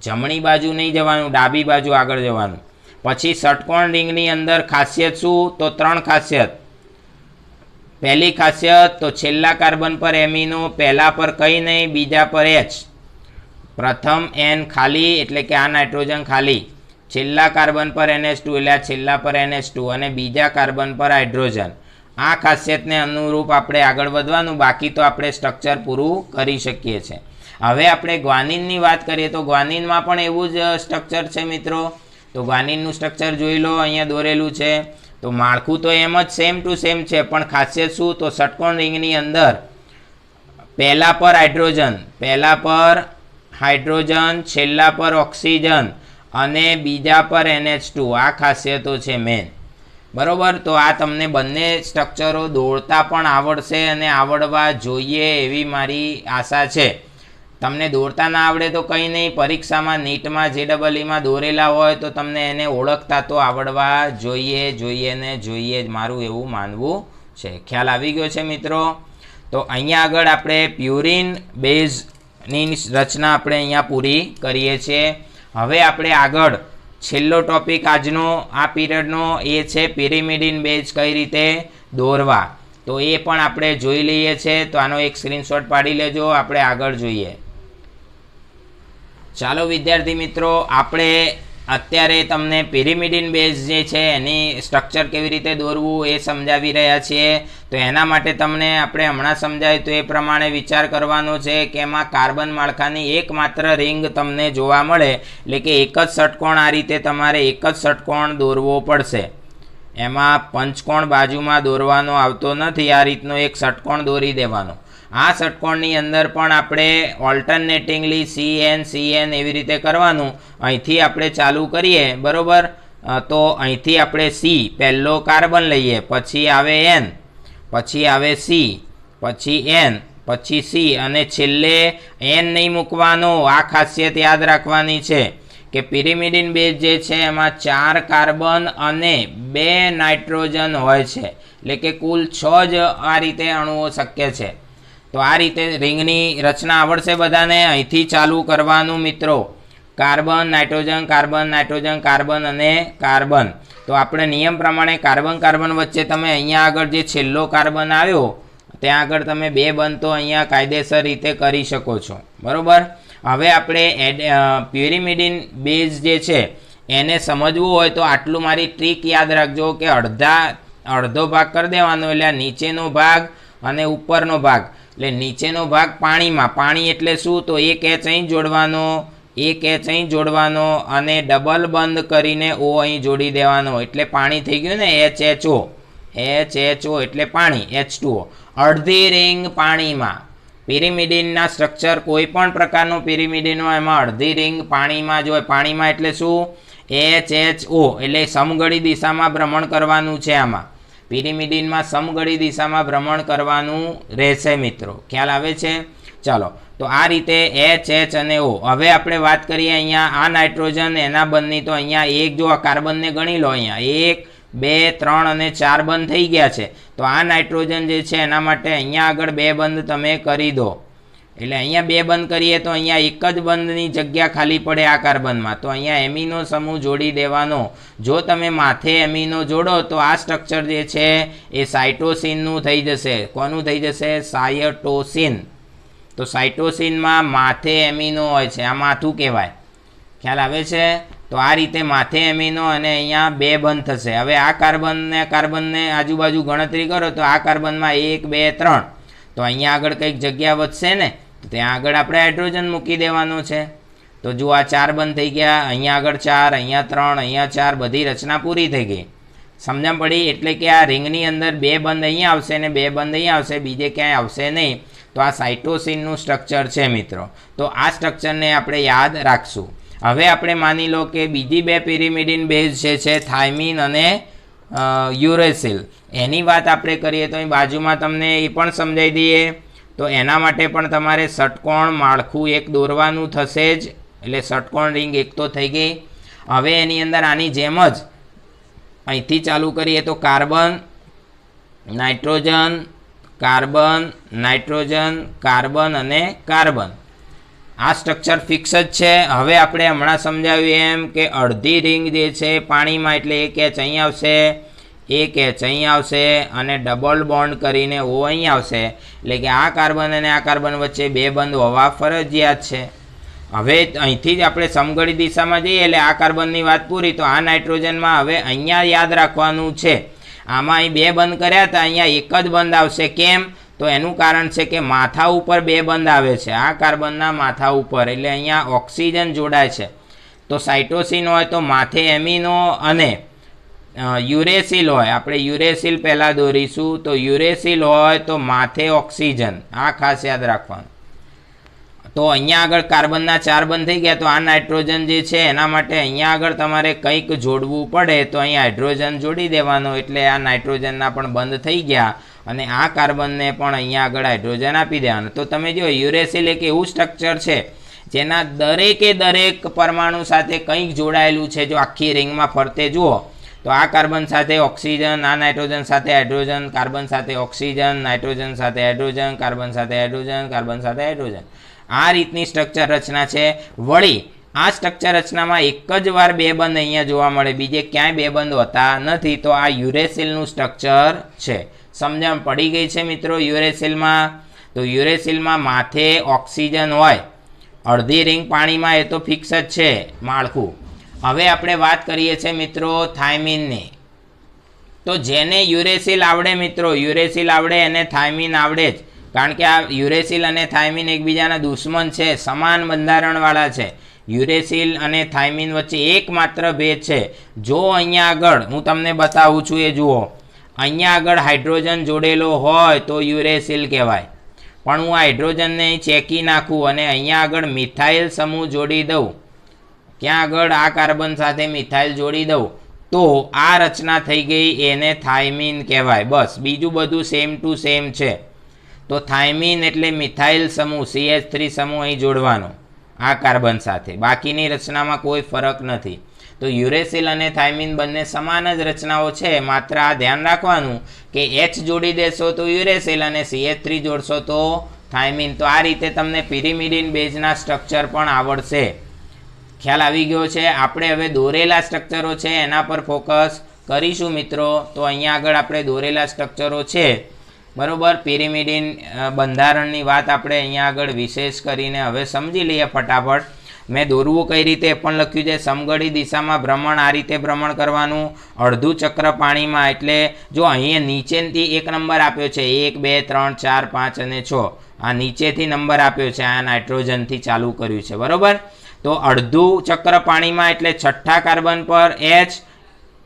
જમણી બાજુ નહીં જવાનું, ડાબી બાજુ આગળ જવાનું. પછી ષટકોણ રિંગની અંદર ખાસિયત શું? તો 3 ખાસિયત. પહેલી ખાસિયત તો છેલ્લા કાર્બન પર એમિનો, પહેલા પર કંઈ નહીં, બીજા પર H. પ્રથમ N ખાલી એટલે કે આ નાઇટ્રોજન ખાલી, છેલ્લા કાર્બન પર NH2 એટલે આ છેલ્લા પર NH2 અને બીજા કાર્બન પર હાઇડ્રોજન. આ ખાસિયતને અનુરૂપ આપણે આગળ વધવાનું, બાકી તો આપણે સ્ટ્રક્ચર પૂરું કરી શકીએ છીએ. હવે આપણે ગ્વાનિનની વાત કરીએ તો ગ્વાનિનમાં પણ એવું જ સ્ટ્રક્ચર છે મિત્રો. તો ગ્વાનિનનું સ્ટ્રક્ચર જોઈ લો, અહીંયા દોરેલું છે. તો માળખું તો એમ જ સેમ ટુ સેમ છે, પણ ખાસિયત શું? તો ષટકોણ રિંગની અંદર પહેલા પર હાઇડ્રોજન, છેલ્લા પર ઓક્સિજન અને બીજા પર NH2. આ ખાસિયતો છે મેન. બરોબર, તો આ તમને બંને સ્ટ્રક્ચરો દોરતા પણ આવડશે અને આવડવા જોઈએ એવી મારી આશા છે. તમને દોરતા ના આવડે તો કંઈ નહીં, પરીક્ષામાં નીટમાં JEEમાં દોરેલા હોય તો તમને એને ઓળખતા તો આવડવા જોઈએ ને જોઈએ જ, મારું એવું માનવું છે. ખ્યાલ આવી ગયો છે મિત્રો? તો અહીંયા આગળ આપણે પ્યુરિન બેઝની રચના આપણે અહીંયા પૂરી કરીએ છીએ. હવે આપણે આગળ છેલ્લો ટોપિક આજનો આ પીરિયડનો એ છે પિરિમિડિન બેઝ કઈ રીતે દોરવા. તો એ પણ આપણે જોઈ લઈએ છીએ. તો આનો એક સ્ક્રીનશોટ પાડી લેજો, આપણે આગળ જોઈએ. ચાલો વિદ્યાર્થી મિત્રો, આપણે અત્યારે તમને પિરિમિડિન બેઝ જે છે એની સ્ટ્રક્ચર કેવી રીતે દોરવું એ સમજાવી રહ્યા છીએ. તો એના માટે તમને આપણે હમણાં સમજાવ્યું તો એ પ્રમાણે વિચાર કરવાનો છે કે એમાં કાર્બન માળખાની એકમાત્ર રિંગ તમને જોવા મળે, એટલે કે એક જ ષટકોણ. આ રીતે તમારે એક જ ષટકોણ દોરવો પડશે. એમાં પંચકોણ બાજુમાં દોરવાનો આવતો નથી, આ રીતનો એક ષટકોણ દોરી દેવાનો. આ ષટકોણની અંદર પણ આપણે ઓલ્ટરનેટિંગલી CN એવી રીતે કરવાનું. અહીંથી આપણે ચાલુ કરીએ બરાબર. તો અહીંથી આપણે C પહેલો કાર્બન લઈએ, પછી આવે N, પછી આવે C, પછી N, પછી C અને છેલ્લે N નહીં મૂકવાનો. આ ખાસિયત યાદ રાખવાની છે કે પિરિમિડિન બેઝ જે છે એમાં 4 કાર્બન અને 2 નાઇટ્રોજન હોય છે, એટલે કે કુલ 6 જ આ રીતે અણુઓ શક્ય છે. તો આ રીતે રિંગની રચના આવડશે બધાને. અહીંથી ચાલુ કરવાનું મિત્રો. Carbon nitrogen carbon nitrogen carbon અને કાર્બન. તો આપણે નિયમ પ્રમાણે કાર્બન કાર્બન વચ્ચે તમે અહીંયા આગળ જે છેલ્લો કાર્બન આવ્યો ત્યાં આગળ તમે 2 બંધ તો અહીંયા કાયદેસર રીતે કરી શકો છો બરાબર. હવે આપણે પ્યુરિમિડિન બેઝ જે છે એને સમજવું હોય તો આટલું મારી ટ્રીક યાદ રાખજો કે અડધો ભાગ કરી દેવાનો, એટલે નીચેનો ભાગ અને ઉપરનો ભાગ. એટલે નીચેનો ભાગ પાણીમાં. પાણી એટલે શું? તો એક H અહીં જોડવાનો, એક H અહીં જોડવાનો અને ડબલ બંધ કરીને O અહીં જોડી દેવાનો, એટલે પાણી થઈ ગયું ને HHO. HHO એટલે પાણી, H2O. અડધી રિંગ પાણીમાં. પિરિમિડિનના સ્ટ્રક્ચર કોઈ પણ પ્રકારનું પિરિમિડિન હોય એમાં અડધી રિંગ પાણીમાં જ હોય. પાણીમાં એટલે શું? HHO એટલે સમઘડી દિશામાં ભ્રમણ કરવાનું છે. આમાં પિરિમિડિનમાં સમઘડી દિશામાં ભ્રમણ કરવાનું રહેશે મિત્રો. ખ્યાલ આવે છે? ચાલો, તો આ રીતે H અને O. હવે આપણે વાત કરીએ અહીંયા આ નાઇટ્રોજન એના બંધની. તો અહીંયા એક જો આ કાર્બનને ગણી લો, અહીંયા 1 2 3 અને 4 બંધ થઈ ગયા છે. તો આ નાઇટ્રોજન જે છે એના માટે અહીંયા આગળ 2 બંધ તમે કરી દો. એટલે અહીંયા 2 બંધ કરીએ તો અહીંયા એક જ બંધની જગ્યા ખાલી પડે આ કાર્બનમાં. તો અહીંયા એમિનો સમૂહ જોડી દેવાનો. જો તમે માથે એમિનો જોડો તો આ સ્ટ્રક્ચર જે છે એ સાઇટોસિનનું થઈ જશે. કોનું થઈ જશે? સાયટોસિન. તો સાઇટોસિનમાં માથે એમિનો હોય છે, આ માથું કહેવાય. ખ્યાલ આવે છે? તો આ રીતે માથે એમિનો અને અહીંયા 2 બંધ થશે. હવે આ કાર્બનને આજુબાજુ ગણતરી કરો તો આ કાર્બનમાં 1 2 3. તો અહીંયા આગળ કંઈક જગ્યા વધશે ને, તો ત્યાં આગળ આપણે હાઇડ્રોજન મૂકી દેવાનો છે. તો જો આ 4 બંધ થઈ ગયા, અહીંયા આગળ 4, અહીંયા 3, અહીંયા 4, બધી રચના પૂરી થઈ ગઈ. સમજણ પડી? એટલે કે આ રિંગની અંદર 2 બંધ અહીંયા આવશે ને 2 બંધ અહીંયા આવશે, બીજે ક્યાંય આવશે નહીં. તો આ સાઇટોસિનનું સ્ટ્રક્ચર છે મિત્રો. તો આ સ્ટ્રક્ચરને આપણે યાદ રાખશું. હવે આપણે માની લો કે બીજી 2 પિરિમિડિન બેઝ છે થાઇમિન અને યુરેસિલ. એની વાત આપણે કરીએ તો અહીં બાજુમાં તમને એ પણ સમજાવી દઈએ. તો એના માટે પણ તમારે ષટકોણ માળખું એક દોરવાનું થશે જ. એટલે ષટકોણ રિંગ એક તો થઈ ગઈ. હવે એની અંદર આની જેમ જ અહીંથી ચાલુ કરીએ તો carbon nitrogen carbon nitrogen carbon અને કાર્બન. આ સ્ટ્રક્ચર ફિક્સ જ છે. હવે આપણે હમણાં સમજાવ્યું એમ કે અડધી રિંગ જે છે પાણીમાં, એટલે એક H અહીં આવશે, એક H અહીં આવશે અને ડબલ બોન્ડ કરીને O અહીં આવશે. એટલે કે આ કાર્બન અને આ કાર્બન વચ્ચે 2 બંધ હોવા ફરજિયાત છે. હવે અહીંથી જ આપણે સમઘડી દિશામાં જઈએ એટલે આ કાર્બનની વાત પૂરી. તો આ નાઇટ્રોજનમાં હવે અહીંયા યાદ રાખવાનું છે, આમાં અહીં 2 બંધ કર્યા હતા, અહીંયા એક જ બંધ આવશે. કેમ? તો એનું કારણ છે કે માથા ઉપર 2 બંધ આવે છે, આ કાર્બનના માથા ઉપર. એટલે અહીંયા ઓક્સિજન જોડાય છે. તો સાઇટોસિન હોય તો માથે એમિનો અને યુરેસિલ હોય, આપણે યુરેસિલ પહેલાં દોરીશું. તો યુરેસિલ હોય તો માથે ઓક્સિજન. આ ખાસ યાદ રાખવાનું. તો અહીંયા આગળ કાર્બનના 4 બંધ થઈ ગયા. તો આ નાઇટ્રોજન જે છે એના માટે અહીંયા આગળ તમારે કંઈક જોડવું પડે. તો અહીં હાઇડ્રોજન જોડી દેવાનો, એટલે આ નાઇટ્રોજનના પણ બંધ થઈ ગયા અને આ કાર્બનને પણ અહીંયા આગળ હાઇડ્રોજન આપી દેવાનું. તો તમે જો યુરેસિલ એક એવું સ્ટ્રક્ચર છે જેના દરેકે દરેક પરમાણુ સાથે કંઈક જોડાયેલું છે. જો આખી રિંગમાં ફરતે જુઓ તો આ કાર્બન સાથે ઓક્સિજન, આ નાઇટ્રોજન સાથે હાઇડ્રોજન, કાર્બન સાથે ઓક્સિજન, નાઇટ્રોજન સાથે હાઇડ્રોજન, કાર્બન સાથે હાઇડ્રોજન, કાર્બન સાથે હાઇડ્રોજન. આ રીતની સ્ટ્રક્ચર રચના છે. વળી આ સ્ટ્રક્ચર રચનામાં એક જ વાર 2 બંધ અહીંયા જોવા મળે, બીજે ક્યાંય 2 બંધ હોતા નથી. તો આ યુરેસિલનું સ્ટ્રક્ચર છે. સમજણ પડી ગઈ છે મિત્રો? યુરેસિલમાં તો યુરેસિલમાં માથે ઓક્સિજન હોય, અડધી રિંગ પાણીમાં, એ તો ફિક્સ જ છે માળખું. હવે આપણે વાત કરીએ છીએ મિત્રો થાઇમિનની. તો જેને યુરેસિલ આવડે મિત્રો, યુરેસિલ આવડે એને થાઇમિન આવડે જ. કારણ કે આ યુરેસિલ અને થાઇમિન એકબીજાના દુશ્મન છે, સમાન બંધારણવાળા છે. યુરેસિલ અને થાઇમિન વચ્ચે એકમાત્ર ભેદ છે. જો અહીંયા આગળ હું તમને બતાવું છું, એ જુઓ, અહીંયા આગળ હાઇડ્રોજન જોડેલો હોય તો યુરેસિલ કહેવાય, પણ હું હાઇડ્રોજનને ચેકી નાખું અને અહીંયા આગળ મિથાઇલ સમૂહ જોડી દઉં, ક્યાં આગળ આ કાર્બન સાથે મિથાઇલ જોડી દઉં, તો આ રચના થઈ ગઈ, એને થાઇમીન કહેવાય. બસ, બીજું બધું સેમ ટુ સેમ છે. તો થાઇમીન એટલે મિથાઇલ સમૂહ, CH3 સમૂહ અહીં જોડવાનો આ કાર્બન સાથે, બાકીની રચનામાં કોઈ ફરક નથી. તો યુરેસિલ અને થાઇમીન બંને સમાન જ રચનાઓ છે, માત્ર આ ધ્યાન રાખવાનું કે H જોડી દેશો તો યુરેસિલ અને CH3 જોડશો તો થાઇમીન. તો આ રીતે તમને પિરિમિડિન બેઝના સ્ટ્રક્ચર પણ આવડશે. ખ્યાલ આવી ગયો છે. આપણે હવે દોરેલા સ્ટ્રક્ચરો છે એના પર ફોકસ કરીશું મિત્રો. તો અહીંયા આગળ આપણે દોરેલા સ્ટ્રક્ચરો છે, બરોબર, પિરિમિડિન બંધારણની વાત આપણે અહીંયા આગળ વિશેષ કરીને હવે સમજી લઈએ ફટાફટ. મેં દોરવું કઈ રીતે પણ લખ્યું છે. સમઘડી દિશામાં ભ્રમણ, આ રીતે ભ્રમણ કરવાનું. અડધું ચક્ર પાણીમાં, એટલે જો અહીંયા નીચેથી એક નંબર આપ્યો છે, 1 2 3 4 5 અને 6, આ નીચેથી નંબર આપ્યો છે, આ નાઇટ્રોજનથી ચાલુ કર્યું છે, બરોબર. તો અડધું ચક્ર પાણીમાં એટલે છઠ્ઠા કાર્બન પર H,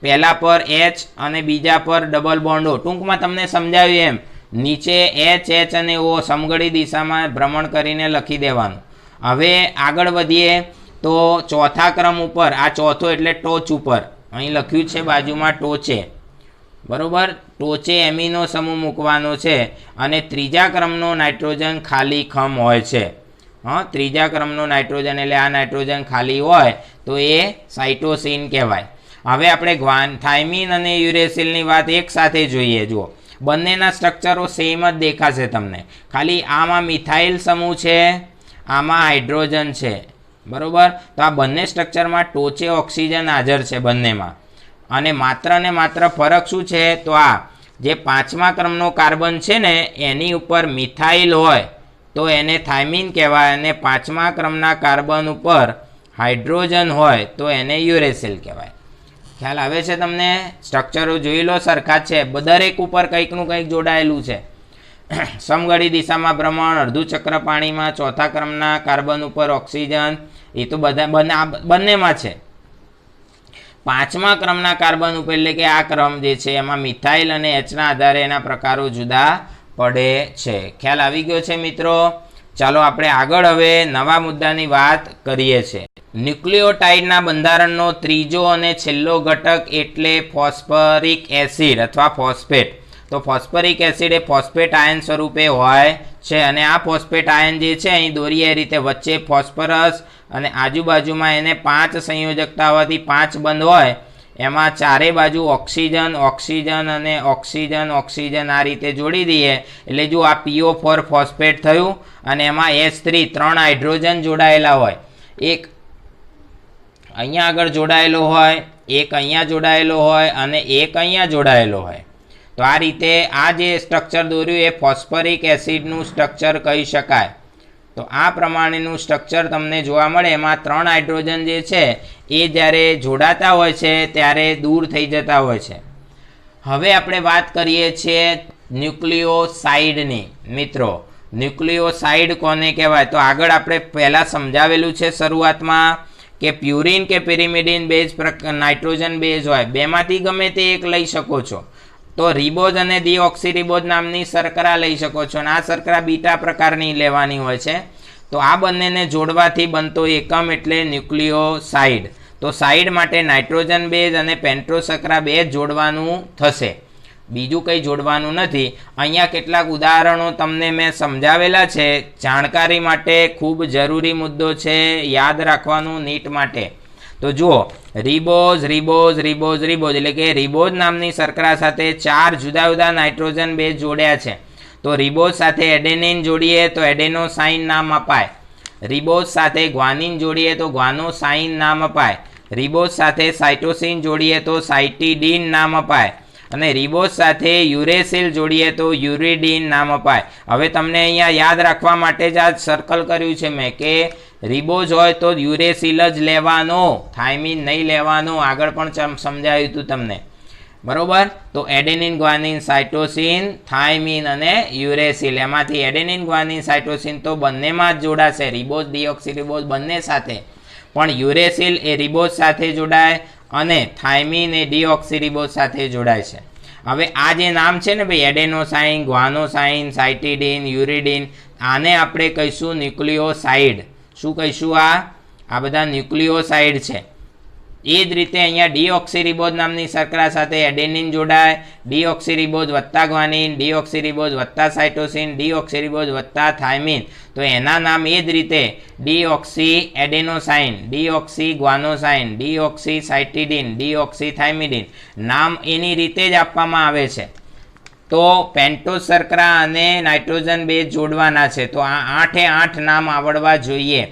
પહેલા પર H અને બીજા પર ડબલ બોન્ડો. ટૂંકમાં તમને સમજાવ્યું એમ, નીચે H અને O સમઘડી દિશામાં ભ્રમણ કરીને લખી દેવાનું. હવે આગળ વધીએ તો ચોથા ક્રમ ઉપર, આ ચોથો એટલે ટોચ ઉપર, અહીં લખ્યું છે બાજુમાં ટોચે, બરોબર, ટોચે એમિનો સમૂહ મૂકવાનો છે અને ત્રીજા ક્રમનો નાઇટ્રોજન ખાલી ખમ હોય છે. હા, ત્રીજા ક્રમનો નાઇટ્રોજન એટલે આ નાઇટ્રોજન ખાલી હોય તો એ સાઇટોસિન કહેવાય. હવે આપણે થાઇમીન અને યુરેસિલની વાત એક સાથે જોઈએ. જુઓ, બંનેના સ્ટ્રક્ચરો સેમ જ દેખાશે તમને, ખાલી આમાં મિથાઇલ સમૂહ છે, આમાં હાઇડ્રોજન છે, બરોબર. તો આ બંને સ્ટ્રક્ચરમાં ટોચે ઓક્સિજન હાજર છે બંનેમાં, અને ને માત્ર ફરક શું છે, તો આ જે પાંચમા ક્રમનો કાર્બન છે ને એની ઉપર મિથાઇલ હોય તો એને થાઇમીન કહેવાય, અને પાંચમા ક્રમના કાર્બન ઉપર હાઇડ્રોજન હોય તો એને યુરેસિલ કહેવાય. ખ્યાલ આવે છે તમને? સ્ટ્રક્ચરો જોઈ લો, સરખા જ છે, દરેક ઉપર કંઈકનું કંઈક જોડાયેલું છે. સમઘડી દિશામાં ભ્રમણ, અડધું ચક્ર પાણીમાં, ચોથા ક્રમના કાર્બન ઉપર ઓક્સિજન, એ તો બધા બંનેમાં છે. પાંચમા ક્રમના કાર્બન ઉપર એટલે કે આ ક્રમ જે છે એમાં મિથાઇલ અને Hના આધારે એના પ્રકારો જુદા પડે છે. ખ્યાલ આવી ગયો છે મિત્રો? ચાલો આપણે આગળ હવે નવા મુદ્દાની વાત કરીએ છીએ. ન્યુક્લિયોટાઇડના બંધારણનો ત્રીજો અને છેલ્લો ઘટક એટલે ફોસ્ફરિક એસિડ અથવા ફોસ્ફેટ. તો ફોસ્ફરિક એસિડ એ ફોસ્ફેટ આયન સ્વરૂપે હોય છે, અને આ ફોસ્ફેટ આયન જે છે અહીં દોરીએ એ રીતે વચ્ચે ફોસ્ફરસ અને આજુબાજુમાં એને 5 સંયોજકતા હોવાથી 5 બંધ હોય, એમાં ચારે બાજુ ઓક્સિજન ઓક્સિજન અને ઓક્સિજન ઓક્સિજન આ રીતે જોડી દઈએ એટલે જો આ PO4 ફોસ્ફેટ થયું, અને એમાં H3 3 હાઇડ્રોજન જોડાયેલા હોય, એક અહીંયા આગળ જોડાયેલો હોય, એક અહીંયા જોડાયેલો હોય અને એક અહીંયા જોડાયેલો હોય. તો આ રીતે આ જે સ્ટ્રક્ચર દોર્યું એ ફોસ્ફરિક એસિડનું સ્ટ્રક્ચર કહી શકાય. તો આ પ્રમાણેનું સ્ટ્રક્ચર તમને જોવા મળે. એમાં 3 હાઇડ્રોજન જે છે એ જ્યારે જોડાતા હોય છે ત્યારે દૂર થઈ જતા હોય છે. હવે આપણે વાત કરીએ છીએ ન્યુક્લિયોસાઇડની. મિત્રો, ન્યુક્લિયોસાઇડ કોને કહેવાય? તો આગળ આપણે પહેલાં સમજાવેલું છે શરૂઆતમાં કે પ્યુરિન કે પિરિમિડિન બેઝ નાઇટ્રોજન બેઝ હોય, બેમાંથી ગમે તે એક લઈ શકો છો. તો રિબોઝ અને ડીઓક્સીરિબોઝ નામની શર્કરા લઈ શકો છો, અને આ શર્કરા બીટા પ્રકારની લેવાની હોય છે. તો આ બંનેને જોડવાથી બનતો એકમ એટલે ન્યુક્લિયોસાઇડ. તો સાઇડ માટે નાઇટ્રોજન બેઝ અને પેન્ટોસકરા બેઝ જોડવાનું થશે, બીજું કંઈ જોડવાનું નથી. અહીંયા કેટલાક ઉદાહરણો તમને મેં સમજાવેલા છે, જાણકારી માટે ખૂબ જરૂરી મુદ્દો છે, યાદ રાખવાનું નીટ માટે. તો જુઓ, રિબોઝ રિબોઝ રિબોઝ રિબોઝ એટલે કે રિબોઝ નામની શર્કરા સાથે 4 જુદા જુદા નાઇટ્રોજન બેઝ જોડ્યા છે. તો રિબોઝ સાથે એડેનિન જોડીએ તો એડેનોસાઇન નામ અપાય. રિબોઝ સાથે ગ્વાનિન જોડીએ તો ગ્વાનોસાઇન નામ અપાય. રિબોઝ સાથે સાઇટોસિન જોડીએ તો સાઇટિડીન નામ અપાય. અને રિબોઝ સાથે યુરેસિલ જોડીએ તો યુરિડીન નામ અપાય. હવે તમને અહીંયા યાદ રાખવા માટે જ આ સર્કલ કર્યું છે મેં કે રિબોઝ હોય તો યુરેસિલ જ લેવાનો, થાઇમીન નહીં લેવાનો. આગળ પણ સમજાવ્યું હતું તમને, બરોબર. તો એડેનિન ગ્વાનિન સાઇટોસિન થાઇમીન અને યુરેસિલ, એમાંથી એડેનિન ગ્વાનિન સાઇટોસિન તો બંનેમાં જ જોડાશે, રિબોઝ ડીઓક્સીરિબોઝ બંને સાથે. પણ યુરેસિલ એ રિબોઝ સાથે જોડાય અને થાઇમિન એ ડીઓક્સીરીબોઝ સાથે જોડાય છે. હવે આ જે નામ છે ને ભાઈ, એડેનોસાઇન, ગ્વાનોસાઇન, સાઇટિડીન, યુરિડીન, આને આપણે કહીશું ન્યુક્લિયોસાઇડ. શું કહીશું? આ બધા ન્યુક્લિયોસાઇડ છે. એ જ રીતે અહીંયા ડીઓક્સીરીબોઝ નામની શર્કરા સાથે એડેનિન જોડાય, ડીઓક્સીરીબોઝ વત્તા ગ્વાનિન, ડીઓક્સીરીબોઝ વત્તા સાઇટોસિન, ડીઓક્સીરીબોઝ વત્તા થાઇમિન. તો એના નામ એ જ રીતે ડીઓક્સી એડેનોસાઇન, ડીઓક્સી ગ્વાનોસાઇન, ડીઓક્સી સાઇટિડીન, ડીઓક્સી થાઇમિડીન નામ એની રીતે જ આપવામાં આવે છે. તો પેન્ટોઝ શર્કરા અને નાઇટ્રોજન બેઝ જોડવાના છે, તો આ 8 એ 8 નામ આવડવા જોઈએ.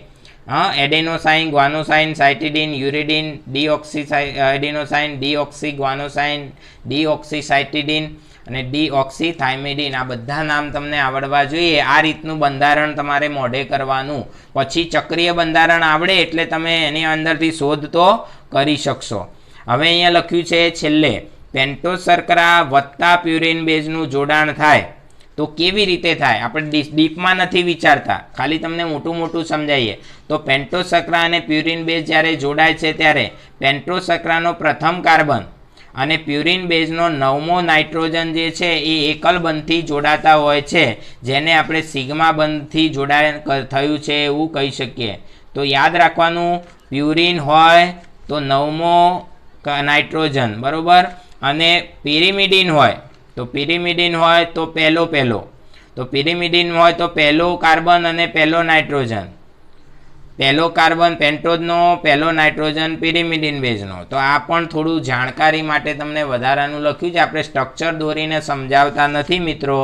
એડેનોસાઇન, ગ્વાનોસાઇન, સાઇટિડીન, યુરિડીન, ડીઓક્સી એડેનોસાઇન, ડીઓક્સી ગ્વાનોસાઇન, ડીઓક્સી સાઇટિડીન અને ડીઓક્સી થાઇમિડીન, આ બધા નામ તમને આવડવા જોઈએ. આ રીતનું બંધારણ તમારે મોઢે કરવાનું. પછી ચક્રીય બંધારણ આવડે એટલે તમે એની અંદરથી શોધ તો કરી શકશો. હવે અહીંયા લખ્યું છે છેલ્લે, પેન્ટોઝ શર્કરા વત્તા પ્યુરિન બેઝનું જોડાણ થાય તો કેવી રીતે થાય? આપણે ડીપમાં નથી વિચારતા, ખાલી તમને મોટું સમજાવીએ. તો પેન્ટોઝ શર્કરા અને પ્યુરિન બેઝ જ્યારે જોડાય છે ત્યારે પેન્ટોઝ શર્કરાનો પ્રથમ કાર્બન અને પ્યુરિન બેઝનો 9મો નાઇટ્રોજન જે છે એ એકલ બંધથી જોડાતા હોય છે, જેને આપણે સિગ્મા બંધથી જોડાણ થયું છે એવું કહી શકીએ. તો યાદ રાખવાનું, પ્યુરિન હોય તો 9મો નાઇટ્રોજન, બરાબર, અને પિરિમિડિન હોય તો પિરિમિડિન હોય તો પહેલો તો પિરિમિડિન હોય તો પહેલો કાર્બન અને પહેલો નાઇટ્રોજન, પહેલો કાર્બન પેન્ટોઝનો, પહેલો નાઇટ્રોજન પિરિમિડિન બેઝનો. તો આ પણ થોડું જાણકારી માટે તમને વધારાનું લખ્યું છે. આપણે સ્ટ્રક્ચર દોરીને સમજાવતા નથી મિત્રો,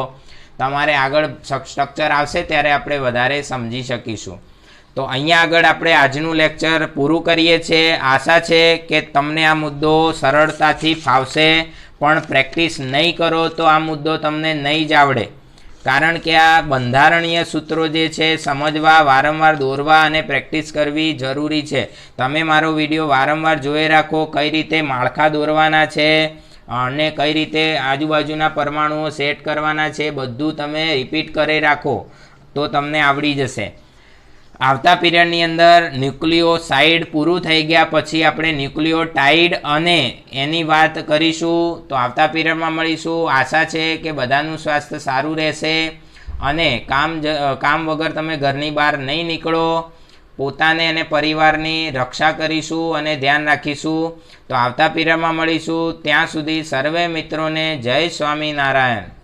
તમારે આગળ સ્ટ્રક્ચર આવશે ત્યારે આપણે વધારે સમજી શકીશું. તો અહીંયા આગળ આપણે આજનું લેક્ચર પૂરું કરીએ છીએ. આશા છે કે તમને આ મુદ્દો સરળતાથી ફાવશે, પણ પ્રેક્ટિસ નહીં કરો તો આ મુદ્દો તમને નહીં જ આવડે. કારણ કે આ બંધારણીય સૂત્રો જે છે સમજવા, વારંવાર દોરવા અને પ્રેક્ટિસ કરવી જરૂરી છે. તમે મારો વિડીયો વારંવાર જોઈ રાખો, કઈ રીતે માળખા દોરવાના છે અને કઈ રીતે આજુબાજુના પરમાણુઓ સેટ કરવાના છે, બધું તમે રિપીટ કરી રાખો તો તમને આવડી જશે. આવતા પીરિયડની અંદર ન્યુક્લિયોસાઇડ પૂરું થઈ ગયા પછી આપણે ન્યુક્લિયોટાઇડ અને એની વાત કરીશું. તો આવતા પીરિયડમાં મળીશું. આશા છે કે બધાનું સ્વાસ્થ્ય સારું રહેશે અને કામ વગર તમે ઘરની બહાર નહીં નીકળો. પોતાને અને પરિવારની રક્ષા કરીશું અને ધ્યાન રાખીશું. તો આવતા પીરિયડમાં મળીશું. ત્યાં સુધી સર્વે મિત્રોને જય સ્વામિનારાયણ.